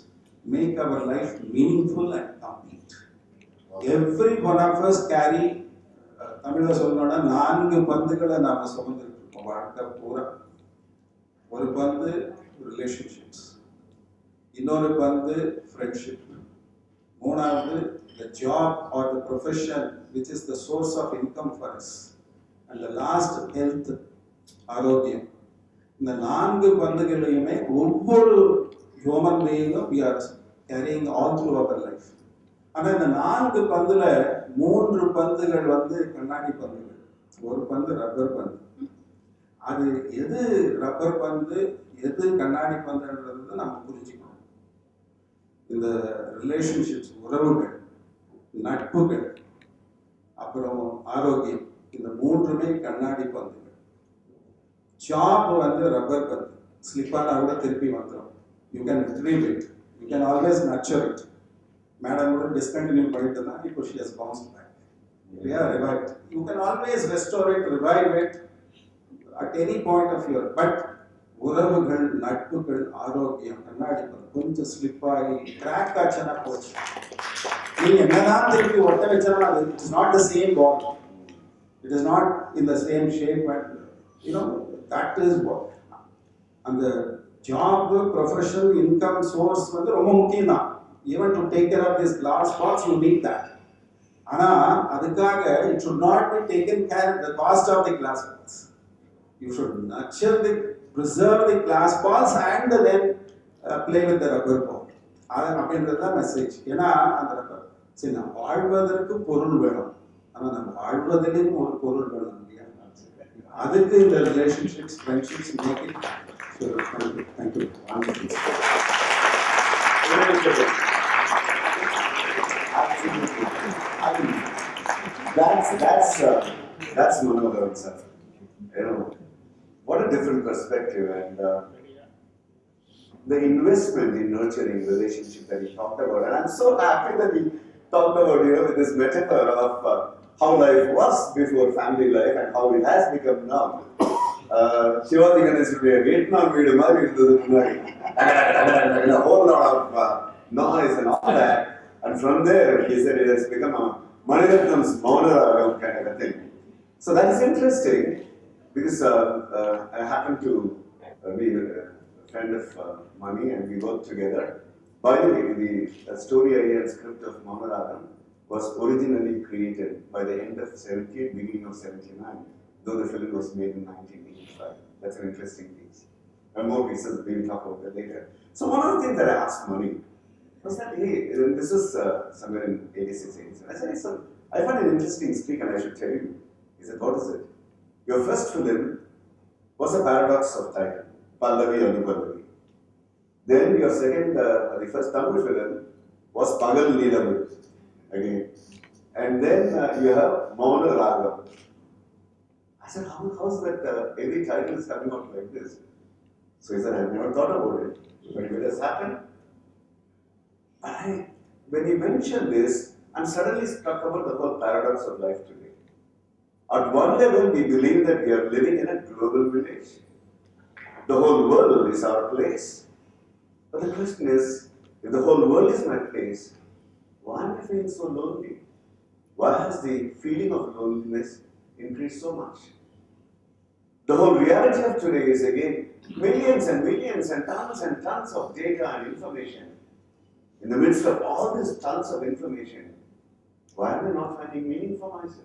make our life meaningful and complete. Every one of us carry தமிழ்ல சொல்லணும்னா 4 பந்துகளை நாம சுமந்துட்டு இருக்கோம் வாழ்க்கை பூரா. ஒரு பந்து relationships, இன்னொரு பந்து ஃப்ரெண்ட்ஷிப், மூணாவது the job or the profession which is the source of income for us, and the last health, ஆரோக்கியம். இந்த 4 பந்துகளையுமே ஒவ்வொரு human being we are carrying all through our life. ஆனா இந்த 4 பந்துல 3 பந்துகள் வந்து கண்ணாடி பந்துகள், ஒரு பந்து ரப்பர் பந்து. அது எது ரப்பர் பந்து எது கண்ணாடி பந்துன்றது நம்ம புரிஞ்சுக்கணும். இந்த ரிலேஷன்ஷிப்ஸ், உறவுகள், நட்புகள், அப்புறம் ஆரோக்கியம், இந்த 3மே கண்ணாடி பந்துகள். ஜாப் வந்து ரப்பர் பந்து, ஸ்லிப்பானா கூட திருப்பி வந்துடும். You can retrieve it, you can always nurture it. Madam கூட டிஸ்கண்டினியூ பண்ணிட்டு தான் இப்போ she has bounced back. Yeah, revived. You can always restore it, revive it at any point of your, but உறவுகள், நட்புகள், ஆரோக்கியம் கண்ணாடி பந்து கொஞ்சம் ஸ்லிப் ஆகி கிராக் ஆச்சுன்னா போச்சு. நீ என்னதான் திருப்பி ஒட்ட வச்சாலும் அது it is not the same ball, it is not in the same shape and you know that is what. அந்த ஜாப், ப்ரொஃபஷன், இன்கம் சோர்ஸ் வந்து ரொம்ப முக்கியம் தான். Even to take care of this glass box, you need that. ஆனா அதுக்காக it should not be taken care of the cost of the glass box. You should nurture the, preserve the glass balls and then play with the rubber ball. அப்படின்றது தான் message. ஏன்னா அந்த rubber சரி, நம்ம வாழ்வதற்கு பொருள் வேணும், ஆனா நம்ம வாழ்வதிலும் ஒரு பொருள் வேணும் இல்லையா? அதுக்கு இந்த relationships, friendships make it. So thank you. I mean, that's Manohar itself. You know, what a different perspective, and the investment in nurturing relationship that he talked about. And I'm so happy that he talked about, you know, with this metaphor of how life was before family life and how it has become now. Shivaji Ganeshuடைய Vietnam வீடு மாதிரி இருந்தது முன்னாடி. A whole lot of noise and all that. And from there, he said it has become a Maniratnam's Maunaragam kind of a thing. So that is interesting because I happen to be a friend of Mani and we work together. By the way, the story idea and script of Maunaragam was originally created by the end of 78, beginning of 79, though the film was made in 1985. That's an interesting piece. And more pieces, we will talk about that later. So one of the things that I asked Mani was that, hey, this is somewhere in 86, 87. I said, hey, son, I found an interesting streak and I should tell you. He said, what is it? Your first film was a paradox of title, Pallavi Anupallavi. Then your second, the first Tamil film was Pagal Neelavu, again. And then you have Mauna Ragam. I said, how is that every title is coming out like this? So he said, I've never thought about it, but it has happened. When he mentioned this, I'm suddenly struck about the whole paradox of life today. At one level, we believe that we are living in a global village. The whole world is our place. But the question is, if the whole world is my place, why am I feeling so lonely? Why has the feeling of loneliness increased so much? The whole reality of today is again millions and millions and tons of data and information. In the midst of all these tons of information, why am I not finding meaning for myself?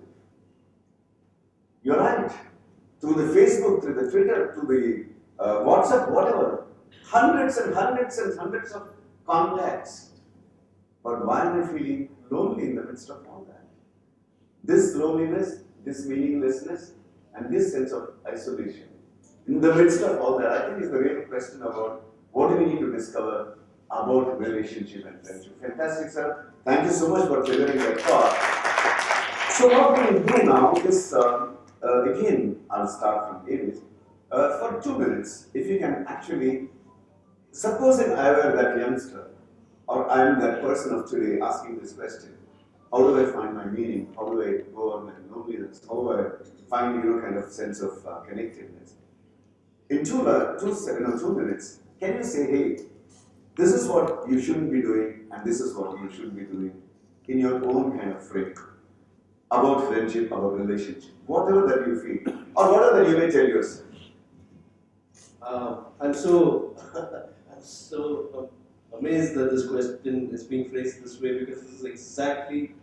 You're right. Through the Facebook, through the Twitter, through the WhatsApp, whatever, hundreds and hundreds and hundreds of contacts. But why am I feeling lonely in the midst of all that? This loneliness, this meaninglessness, and this sense of isolation. In the midst of all that, I think is the real question about what do we need to discover about relationship and friendship. Fantastic, sir. Thank you so much for triggering that thought. So what we will do now is, again, I'll start from David. For 2 minutes, if you can actually, supposing I were that youngster, or I am that person of today asking this question, how do I find my meaning? How do I go on my loneliness? How do I find, kind of sense of connectedness? In 2 minutes, can you say, hey, this is what you shouldn't be doing, and this is what you should be doing in your own kind of frame about friendship, about relationship, whatever that you feel, or whatever that you may tell yourself. I'm so amazed that this question is being phrased this way, because this is exactly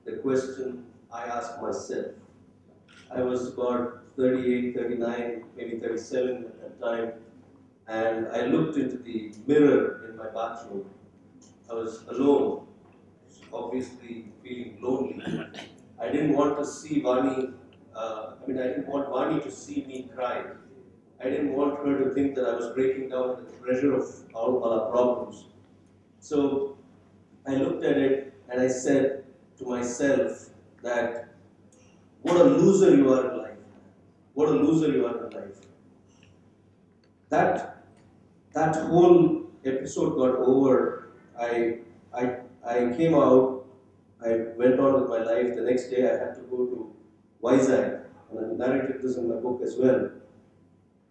the question I asked myself. I was about 38, 39, maybe 37 at that time, and I looked into the mirror in my bathroom. I was alone, obviously feeling lonely. I didn't want to see Vani, I didn't want Vani to see me cry. I didn't want her to think that I was breaking down under the pressure of all our problems. So I looked at it and I said to myself that what a loser you are in life. What a loser you are in life. That whole episode got over. I came out, I went on with my life. The next day I had to go to Vizag, and I narrated this in my book as well.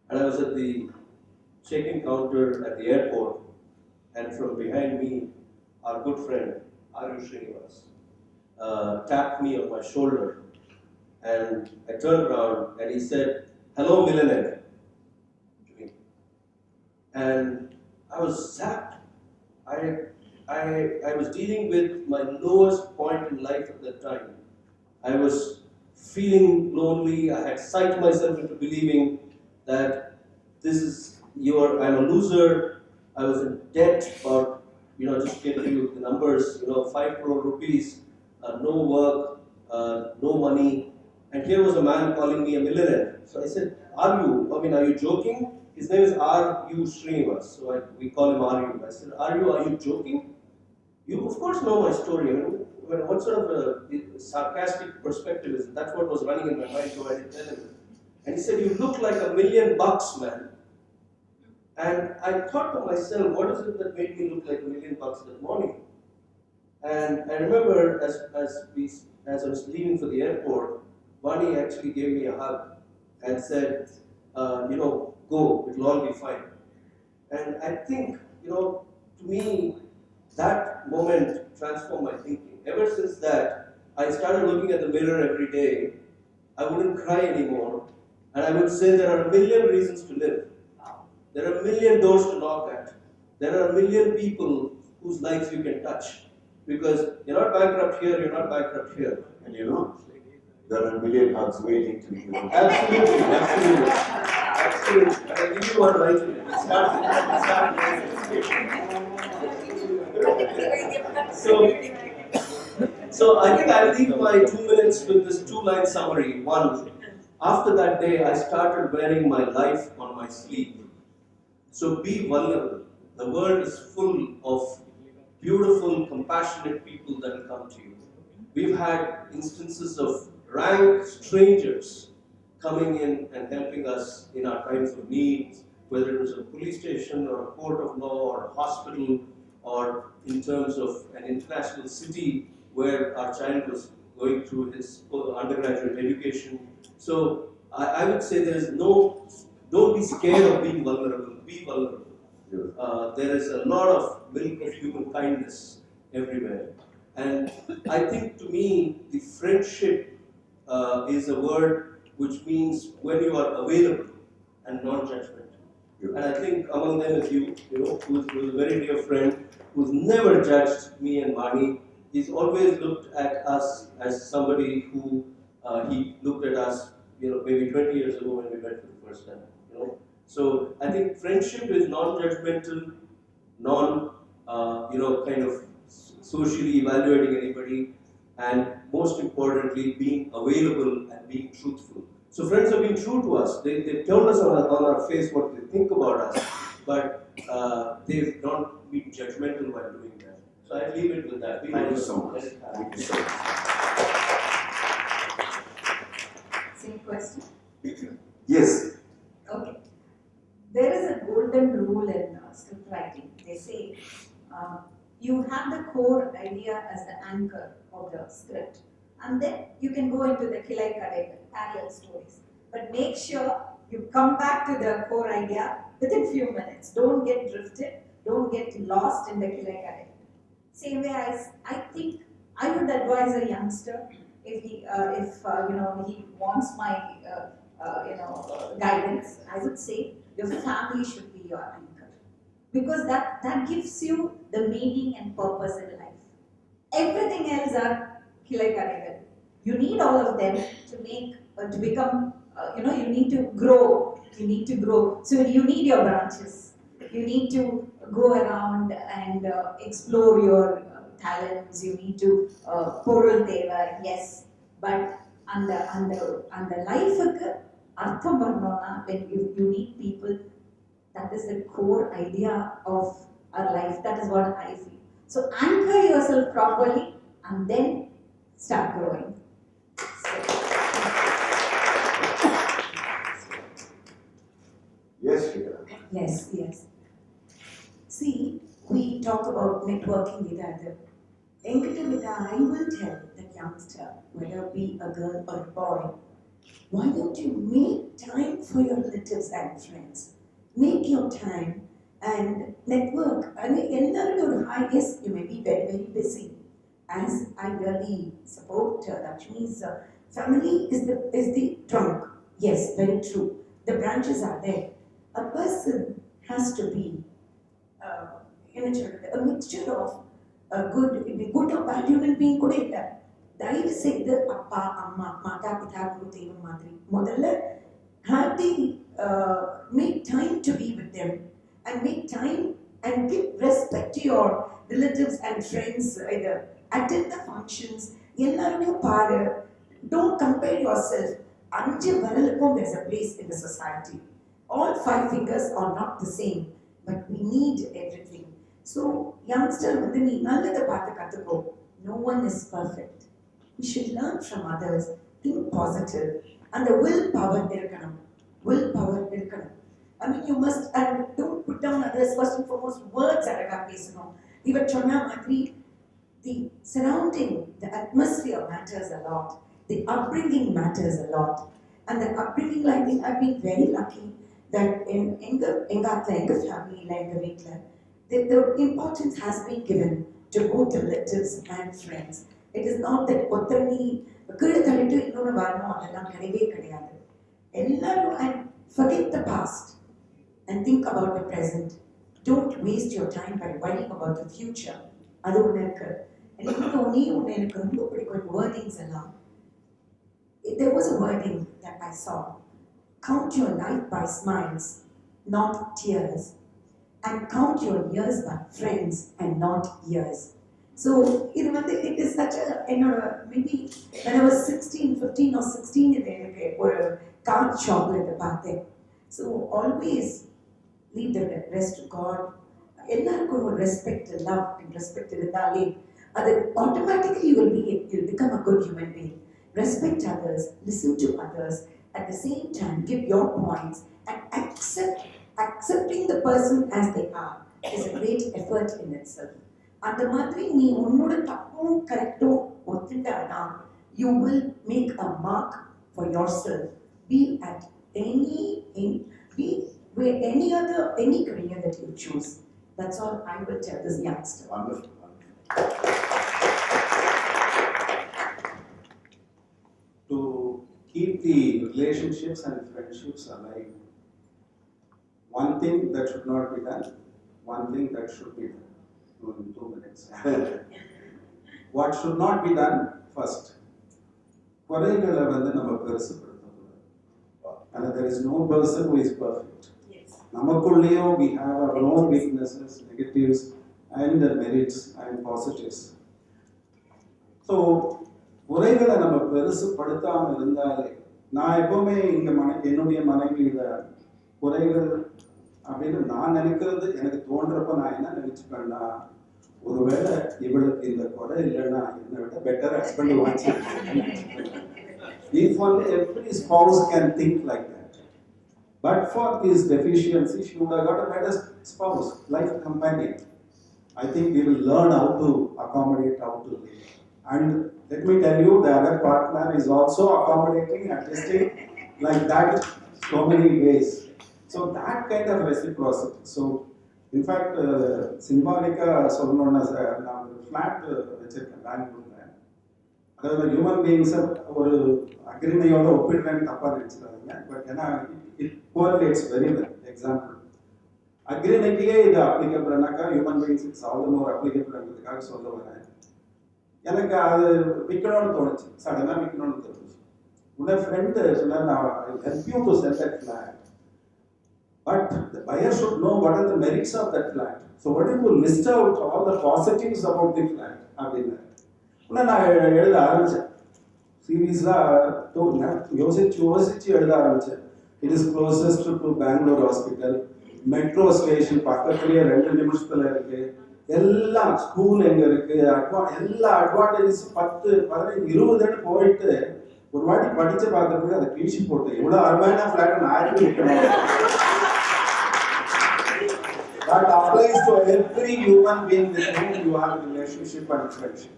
And I was at the check-in counter at the airport, and from behind me, our good friend, Aryu Srinivas, tapped me on my shoulder. And I turned around and he said, "Hello, millionaire," to me. And I was zapped. I was dealing with my lowest point in life at that time. I was feeling lonely. I had psyched myself into believing that I'm a loser. I was in debt about, just to give you the numbers, 5 crore rupees, no work, no money. And here was a man calling me a millionaire. So I said, are you joking? His name is R.U. Srinivas, so we call him R.U. I said, are you joking? You of course know my story. What sort of a sarcastic perspective is it? That's what was running in my mind, so I didn't tell him. And he said, you look like $1 million, man. And I thought to myself, what is it that made me look like $1 million that morning? And I remember as I was leaving for the airport, Vani actually gave me a hug and said, go, it'll all be fine. And I think, to me, that moment transformed my thinking. Ever since that, I started looking at the mirror every day. I wouldn't cry anymore. And I would say there are 1 million reasons to live. There are 1 million doors to knock at. There are 1 million people whose lives you can touch. Because you're not bankrupt here, you're not bankrupt here. And there are 1 million hugs waiting to be given. Absolutely. And I'll give you one right away. So I think I'll leave my 2 minutes with this 2-line summary. One, after that day, I started wearing my life on my sleeve. So be vulnerable. The world is full of beautiful, compassionate people that will come to you. We've had instances of rank strangers coming in and helping us in our times of need, whether it was a police station or a court of law or a hospital, or in terms of an international city where our child was going through his undergraduate education. So I would say don't be scared of being vulnerable, be vulnerable. There is a lot of milk of human kindness everywhere. And I think to me, the friendship is a word which means when you are available. and non-judgment. And I think among them is you know, who's a very dear friend, who's never judged me and Mani. He's always looked at us as somebody who he looked at us, you know, maybe 20 years ago when we met for the first time. You know, so I think friendship is non-judgmental, you know, kind of socially evaluating anybody, and most importantly, being available and being truthful. So friends have been true to us. They told us on our face what they think about us, but they've not been judgmental while doing that. So I leave it with that. Thank you so much. Thank you so much. Same question. Yes. Okay. There is a golden rule in script writing. They say you have the core idea as the anchor of the script, and then you can go into the Kilai Kadai, parallel stories. But make sure you come back to the core idea within few minutes. Don't get drifted. Don't get lost in the Kilai Kadai. Same way, I think I would advise a youngster if he wants my guidance. I would say your family should be your anchor, because that gives you the meaning and purpose in life. Everything else are kilai. You need all of them to make to become. You need to grow. You need to grow. So you need your branches. You need to go around and explore your talents. You need to porul deva, yes, but அந்த லைஃபுக்கு அர்த்தம் வரணும்னா when you need people, that is the core idea of our life. That is what I feel. So anchor yourself properly and then start growing. Yes, Shrika. Yes. See, we talk about networking with others. I will tell that youngster, whether it be a girl or a boy, why don't you make time for your relatives and friends? Make your time and network. I mean, yes, you may be very, very busy. As I really support Lakshmi's family is the trunk. Yes, very true. The branches are there. A person has to be a mixture of good or bad human being கூட இல்லை. தயவு செய்து அப்பா அம்மா மாதா பிதா குரு தெய்வம் மாதிரி முதல்ல make time to be with them and make time and give respect to your relatives and friends. Either attend the functions, எல்லாருமே பாரு. Don't compare yourself. அஞ்சு விரலுக்கும் there's a place in the society. All 5 fingers are not the same, but we need everything. So, youngster, நீ நல்லதை பார்த்து கற்றுக்கோ. No one is perfect. We should learn from others. Think positive. And the willpower இருக்கணும். I mean, you must, and don't put down others. First and foremost, words அழகா பேசணும். இவர் சொன்ன மாதிரி, the surrounding, the atmosphere matters a lot. The upbringing matters a lot. And the upbringing, I think I've been very lucky that in எங்க family, எங்க வீட்ல, the importance has been given to both relatives and friends. It is not that ஒத்தனி கீழே தள்ளிட்டு இன்னொன்று வரணும், அதெல்லாம் கிடையவே கிடையாது. எல்லாரும், and forget the past and think about the present. Don't waste your time by worrying about the future. அது ஒன்று இருக்கு. எனக்கு ரொம்ப பிடிக்கும் wordings எல்லாம். There was a wording that I saw. Count your life by smiles, not tears. And count your years by friends and not years. So, it is such a, maybe when I was 15 or 16, or a card shop like the path. So, always leave the rest to God. Everyone respect and love and respect the automatically you'll become a good human being. Respect others, listen to others, at the same time give your points and accepting the person as they are is a great effort in itself. அந்த மாதிரி நீ உன்னோட தப்பும் கரெக்டும் ஒத்துட்டானா you will make a mark for yourself. Be at any career that you choose. That's all I will tell this youngster. Wonderful. To keep the relationships and friendships alive, one thing that should not be done, one thing that should be done. 2 minutes. What should not be done first? குறைகளை வந்து நம்ம பெருசுப்படுத்தக்கூடாது. And there is no person who is perfect. நமக்குள்ளேயும் we have our own weaknesses, negatives, and merits and positives. So குறைகளை நம்ம பெருசுப்படுத்தாம இருந்தாலே, நான் எப்பவுமே என்னுடைய மனைவியில குறைகள் அப்படின்னு நான் நினைக்கிறது எனக்கு தோன்றப்ப நான் என்ன நினைச்சுப்பேன்னா, ஒருவேளை இவளுக்கு இந்த குறை இல்லைன்னா என்னை விட better husband watch. If only every spouse can think like that. But for this deficiency, she would have got a better spouse, life companion. I think we will learn how to accommodate, how to live. And let me tell you, the other partner is also accommodating, adjusting like that so many ways. So that kind of reciprocity. So in fact, symbolica சொல்லணும்னா sir, நான் ஒரு flat வச்சிருக்கேன் பெங்களூர்ல. அதாவது human பீயிங்ஸை ஒரு அக்ரிணையோட ஒப்பிடுறேன்னு தப்பா நினைச்சிடாதீங்க. But ஏன்னா it கோரிலேட்ஸ் very well. Example, அக்ரிணைக்கே இது அப்ளிகபிள்னாக்கா ஹியூமன் பீயிங்ஸுக்கு சாதனம் ஒரு அப்ளிகபிள்ன்றதுக்காக சொல்ல வரேன். எனக்கு அது விற்கணும்னு தோணுச்சு, சடனாக விற்கணும்னு தோணுச்சு. உடனே ஃப்ரெண்டு சொன்னார், நான் help you to sell that flat. But the buyer should know what are the merits of that flat. So what if you list out all the positives about the flat? அப்படின்னா நான் எழுத ஆரம்பித்தேன். சீரியஸாக யோசிச்சு எழுத ஆரம்பித்தேன். It is closest to Bangalore hospital, metro station பக்கத்துலேயே 2 நிமிஷத்தில் இருக்கு, எல்லாம் ஸ்கூல் எங்கே இருக்கு, எல்லா அட்வான்டேஜஸும் 10, 15, 20 போயிட்டு ஒரு வாட்டி படித்து பார்க்கறதுக்கு அதை கிழிச்சு போட்டு எவ்வளோ அருமையான ஃப்ளாட் நான் இருக்கணும். That applies to every human being with whom you have a relationship and friendship.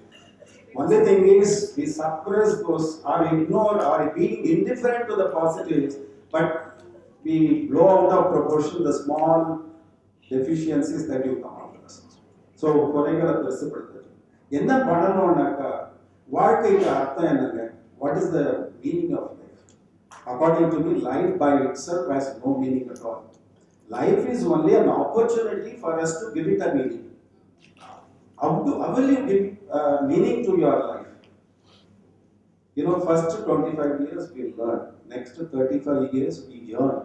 Only thing is, we suppress those or ignore or being indifferent to the positives, but we blow out of proportion the small deficiencies that you come across. So, குறைகளை பெருசுப்படுத்துறது என்ன பண்ணணும்னாக்கா, வாழ்க்கைக்கு அர்த்தம் என்னங்க? What is the meaning of life? According to me, life by itself has no meaning at all. Life is only an opportunity for us to give it a meaning. How will you give meaning to your life? You know, first 25 years we learn, next 35 years we yearn.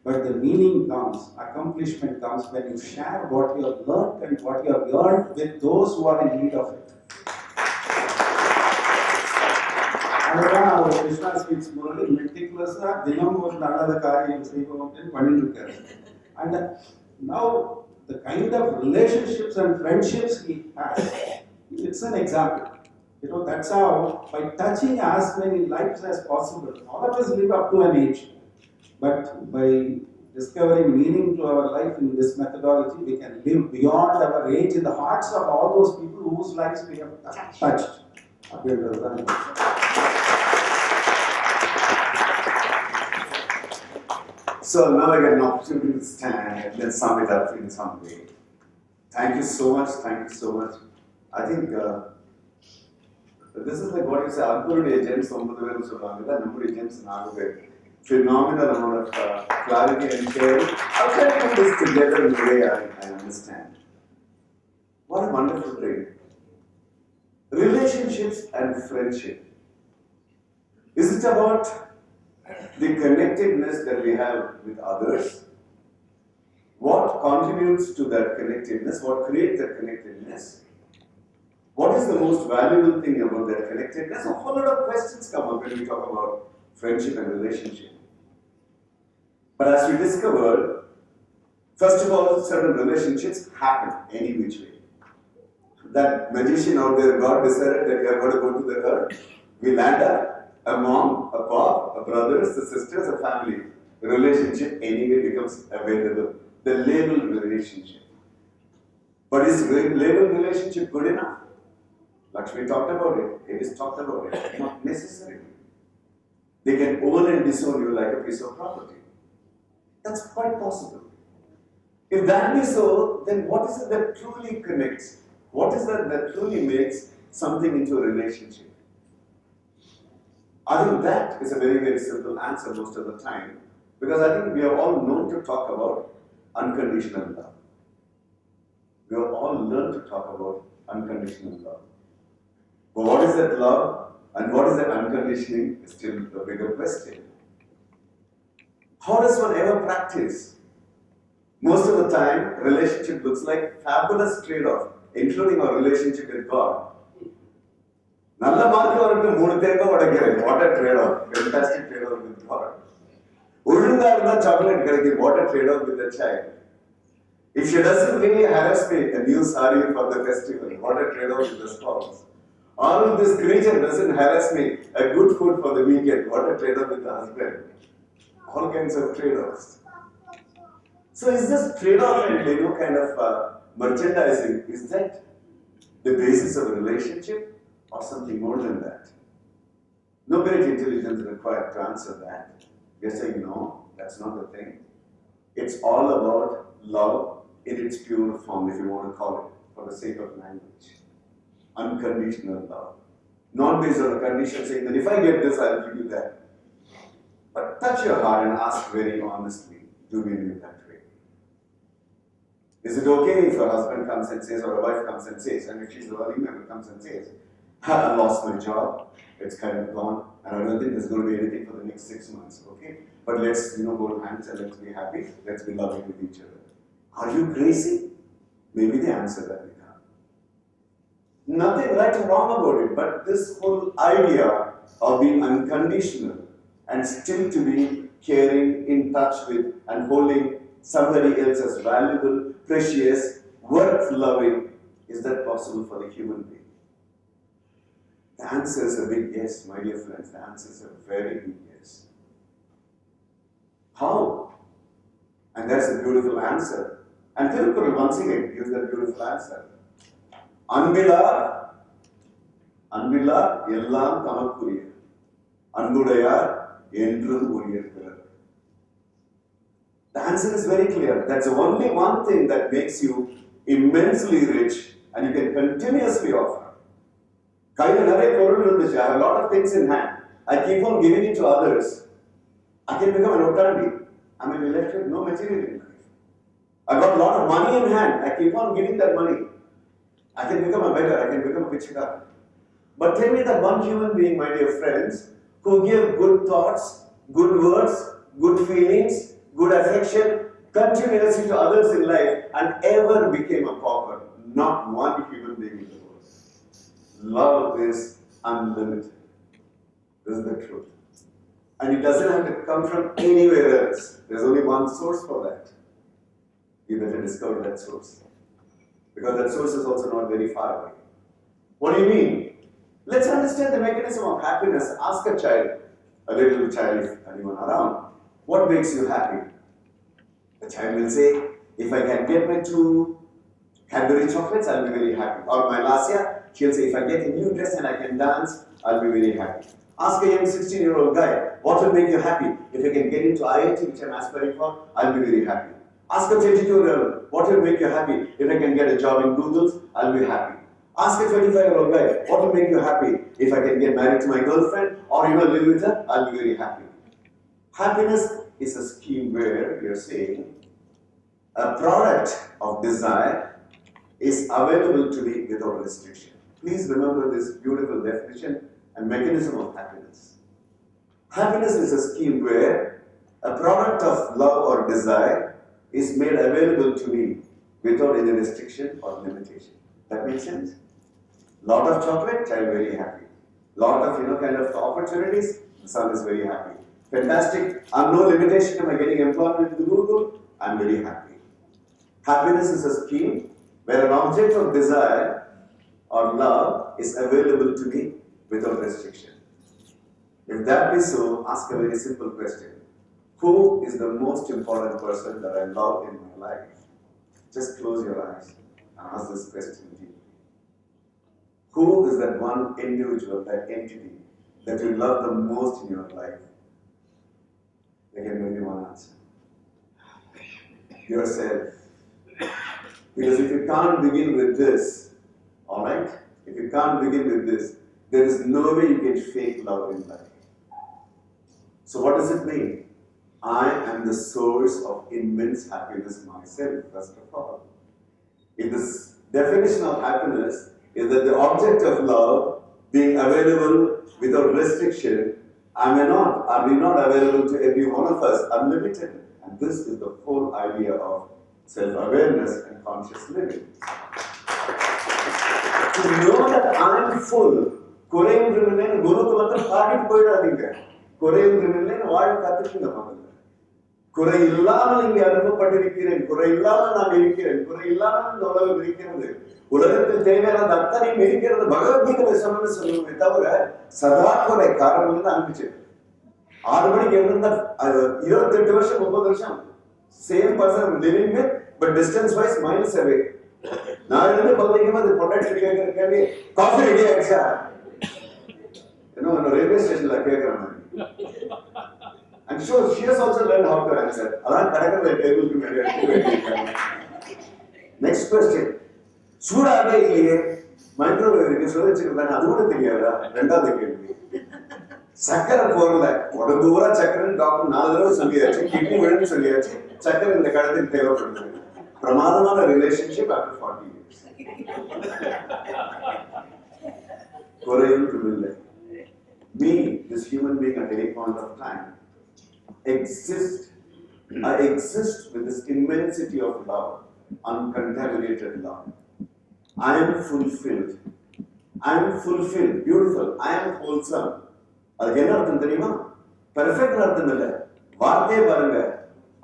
But the meaning comes, accomplishment comes when you share what you have learned and what you have yearned with those who are in need of it. அதுதான் அவர் Krishna sweets முன்னாடி மெட்டிகுலஸா தினம் ஒரு நல்லத காரியம் செய்வோம்னு பண்ணிட்டு இருக்காரு. And now the kind of relationships and friendships he has, it's an example. You know, that's how by touching as many lives as possible, all of us live up to an age, but by discovering meaning to our life in this methodology, we can live beyond our age in the hearts of all those people whose lives we have touched. So now I get an opportunity to stand and then sum it up in some way. Thank you so much, thank you so much. I think this is like what you say, Akbaruடைய gems 9 பேர் சொல்றாங்கல்ல, நம்முடைய gems 4 பேர். Phenomenal amount of clarity and sharing. How can I put this together in the way I understand? What a wonderful thing. Relationships and friendship. Is it about the connectedness that we have with others? What contributes to that connectedness? What creates that connectedness? What is the most valuable thing about that connectedness? A whole lot of questions come up when we talk about friendship and relationship. But as we discovered, first of all, certain relationships happen any which way. That magician out there, God decided that we are going to go to the earth. We land up. A mom, a pop, a brothers, a sisters, a family. The relationship anyway becomes available. The labeled relationship. But is labeled relationship good enough? Lakshmi talked about it. It is talked about it. Not necessarily. They can own and disown you like a piece of property. That's quite possible. If that be so, then what is it that truly connects? What is that truly makes something into a relationship? I think that is a very, very simple answer most of the time. Because I think we are all known to talk about unconditional love. We have all learned to talk about unconditional love. But what is that love and what is that unconditioning is still a bigger question. How does one ever practice? Most of the time, relationship looks like fabulous trade-off, including our relationship with God. நல்ல mark வரட்டு 3 தேக்க உடைக்கிறேன். What a trade-off. Fantastic trade-off with God. ஒழுங்கா இருந்தா chocolate கிடைக்கும். What a trade-off with the child. If she doesn't really harass me, a new sari for the festival. What a trade-off with the spouse. All of this creature doesn't harass me. A good food for the weekend. What a trade-off with the husband. All kinds of trade-offs. So is this trade-off and kind of merchandising, is that the basis of a relationship or something more than that? No great intelligence required to answer that. We're saying no, that's not the thing. It's all about love in its pure form, if you want to call it, for the sake of language. Unconditional love. Not based on a condition saying that if I get this, I'll give you that. But touch your heart and ask very honestly, do we live that way? Is it okay if a husband comes and says, or a wife comes and says, and if she's the working member comes and says, I lost my job, it's kind of gone, and I don't think there's going to be anything for the next 6 months, okay? But let's, hold hands and let's be happy, let's be loving with each other. Are you crazy? Maybe the answer that we have. Nothing right or wrong about it, but this whole idea of being unconditional and still to be caring, in touch with, and holding somebody else as valuable, precious, worth loving, is that possible for the human being? The answer is a big yes, my dear friends. The answer is a very big yes. How? And that's a beautiful answer. And Tirupurul once again gives that beautiful answer. Anbilar ellam tamakkuriya. Anbudayar endrum uriyirkar. The answer is very clear. That's the only one thing that makes you immensely rich and you can continuously offer. I have a lot of things in hand. I keep on giving it to others. I can become an Ottandi. I may be left with no material in life. I got a lot of money in hand. I keep on giving that money. I can become a beggar. I can become a pichikar. But tell me that one human being, my dear friends, who give good thoughts, good words, good feelings, good affection, continuously to others in life, and ever became a pauper. Not one human being in the world. Love is unlimited. This is the truth. And it doesn't have to come from anywhere else. There's only one source for that. You better discover that source. Because that source is also not very far away. What do you mean? Let's understand the mechanism of happiness. Ask a child, a little child, if anyone around, what makes you happy? The child will say, if I can get my 2 Cadbury chocolates, I'll be very happy. Or my Lasya, she'll say, if I get a new dress and I can dance, I'll be very happy. Ask a young 16-year-old guy, what will make you happy? If I can get into IIT, which I'm aspiring for, I'll be very happy. Ask a 22-year-old, what will make you happy? If I can get a job in Google's, I'll be happy. Ask a 25-year-old guy, what will make you happy? If I can get married to my girlfriend or live with her, I'll be very happy. Happiness is a scheme where we are saying a product of desire is available to me without restriction. Please remember this beautiful definition and mechanism of happiness. Happiness is a scheme where a product of love or desire is made available to me without any restriction or limitation. That makes sense? Lot of chocolate, child very happy. Lot of kind of opportunities, the son is very happy. Fantastic. No limitation to my getting employment with Google, I'm very happy. Happiness is a scheme where an object of desire or love is available to me without restriction. If that be so, ask a very simple question. Who is the most important person that I love in my life? Just close your eyes and ask this question deeply. Who is that one individual, that entity that you love the most in your life? There can only one answer. Yourself. Because if you can't begin with this, alright? If you can't begin with this, there is no way you can fake love in life. So what does it mean? I am the source of immense happiness myself, first of all. If this definition of happiness is that the object of love being available without restriction, I may not, are we not available to every one of us unlimited. And this is the whole idea of self-awareness and conscious living. To know that I am full, குறையும் குருவுக்கு மட்டும் காட்டிட்டு போயிடாதீங்க. குறையும் வாழ கத்துக்குங்க முதல்ல. குறை இல்லாமல் இங்கே அனுப்பப்பட்டிருக்கிறேன், குறை இல்லாமல் நான் இருக்கிறேன், குறை இல்லாமல் இந்த உலகம் இருக்கிறது, உலகத்தில் தேவையான அத்தனையும் இருக்கிறது. பகவத்கீதை சொல்லுமே தவிர சதா குறை காரணம் தான் அனுப்பிச்சு. 6 மணிக்கு எழுந்தா 28 வருஷம் 30 வருஷம் same person living with but distance wise minus away. நான் இருந்து பல்லிங்கமா அது பொண்டாட்டி கேட்கிற கேள்வி காஃபி ரெடி ஆயிடுச்சா என்ன ரயில்வே ஸ்டேஷன்ல கேட்கிற மாதிரி. And so she has also learned how to answer. அதான் கடற்கரை டேபிளுக்கு மேலே எடுத்து வைக்கிறாங்க. Next question. சூடாவே இல்லையே மைக்ரோவேவ் இருக்கு சொல்ல வச்சிருக்காங்க, அது கூட தெரியாதா? ரெண்டாவது கேள்வி. சக்கரை போறல உடம்பு பூரா சக்கரைன்னு டாக்டர் 4 தடவை சொல்லியாச்சு, கிட்னி விழுன்னு சொல்லியாச்சு, சக்கரை இந்த காலத்துக்கு தேவைப்படுது. பிரமாதமான ரிலேஷன்ஷிப் ஆஃப்டர் 40 years. குறையும் இல்லை. Me, this human being at any point of time, I exist with this immensity of love, uncontaminated love. I am fulfilled. I am fulfilled, beautiful. I am wholesome. அதுக்கு என்ன அர்த்தம் தெரியுமா? Perfect அர்த்தம் இல்லை, வார்த்தையே பாருங்க.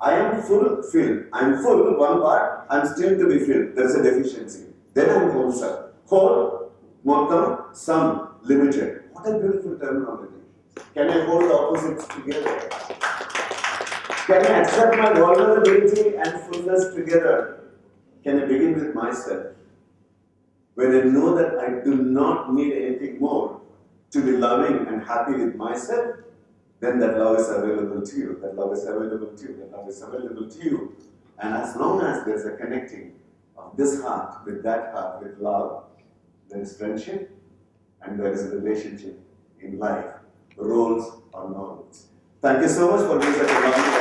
I am fulfilled. I am full, one part, I am still to be filled. There is a deficiency. Then I am wholesome. Whole, mottam, some, limited. What a beautiful terminology. Can I hold the opposites together? Can I accept my vulnerability and fullness together? Can I begin with myself? When I know that I do not need anything more to be loving and happy with myself, then that love is available to you. That love is available to you. That love is available to you. And as long as there is a connecting of this heart with that heart with love, there is friendship and there is a relationship in life. Roles or no roles. Thank you so much for being such a lovely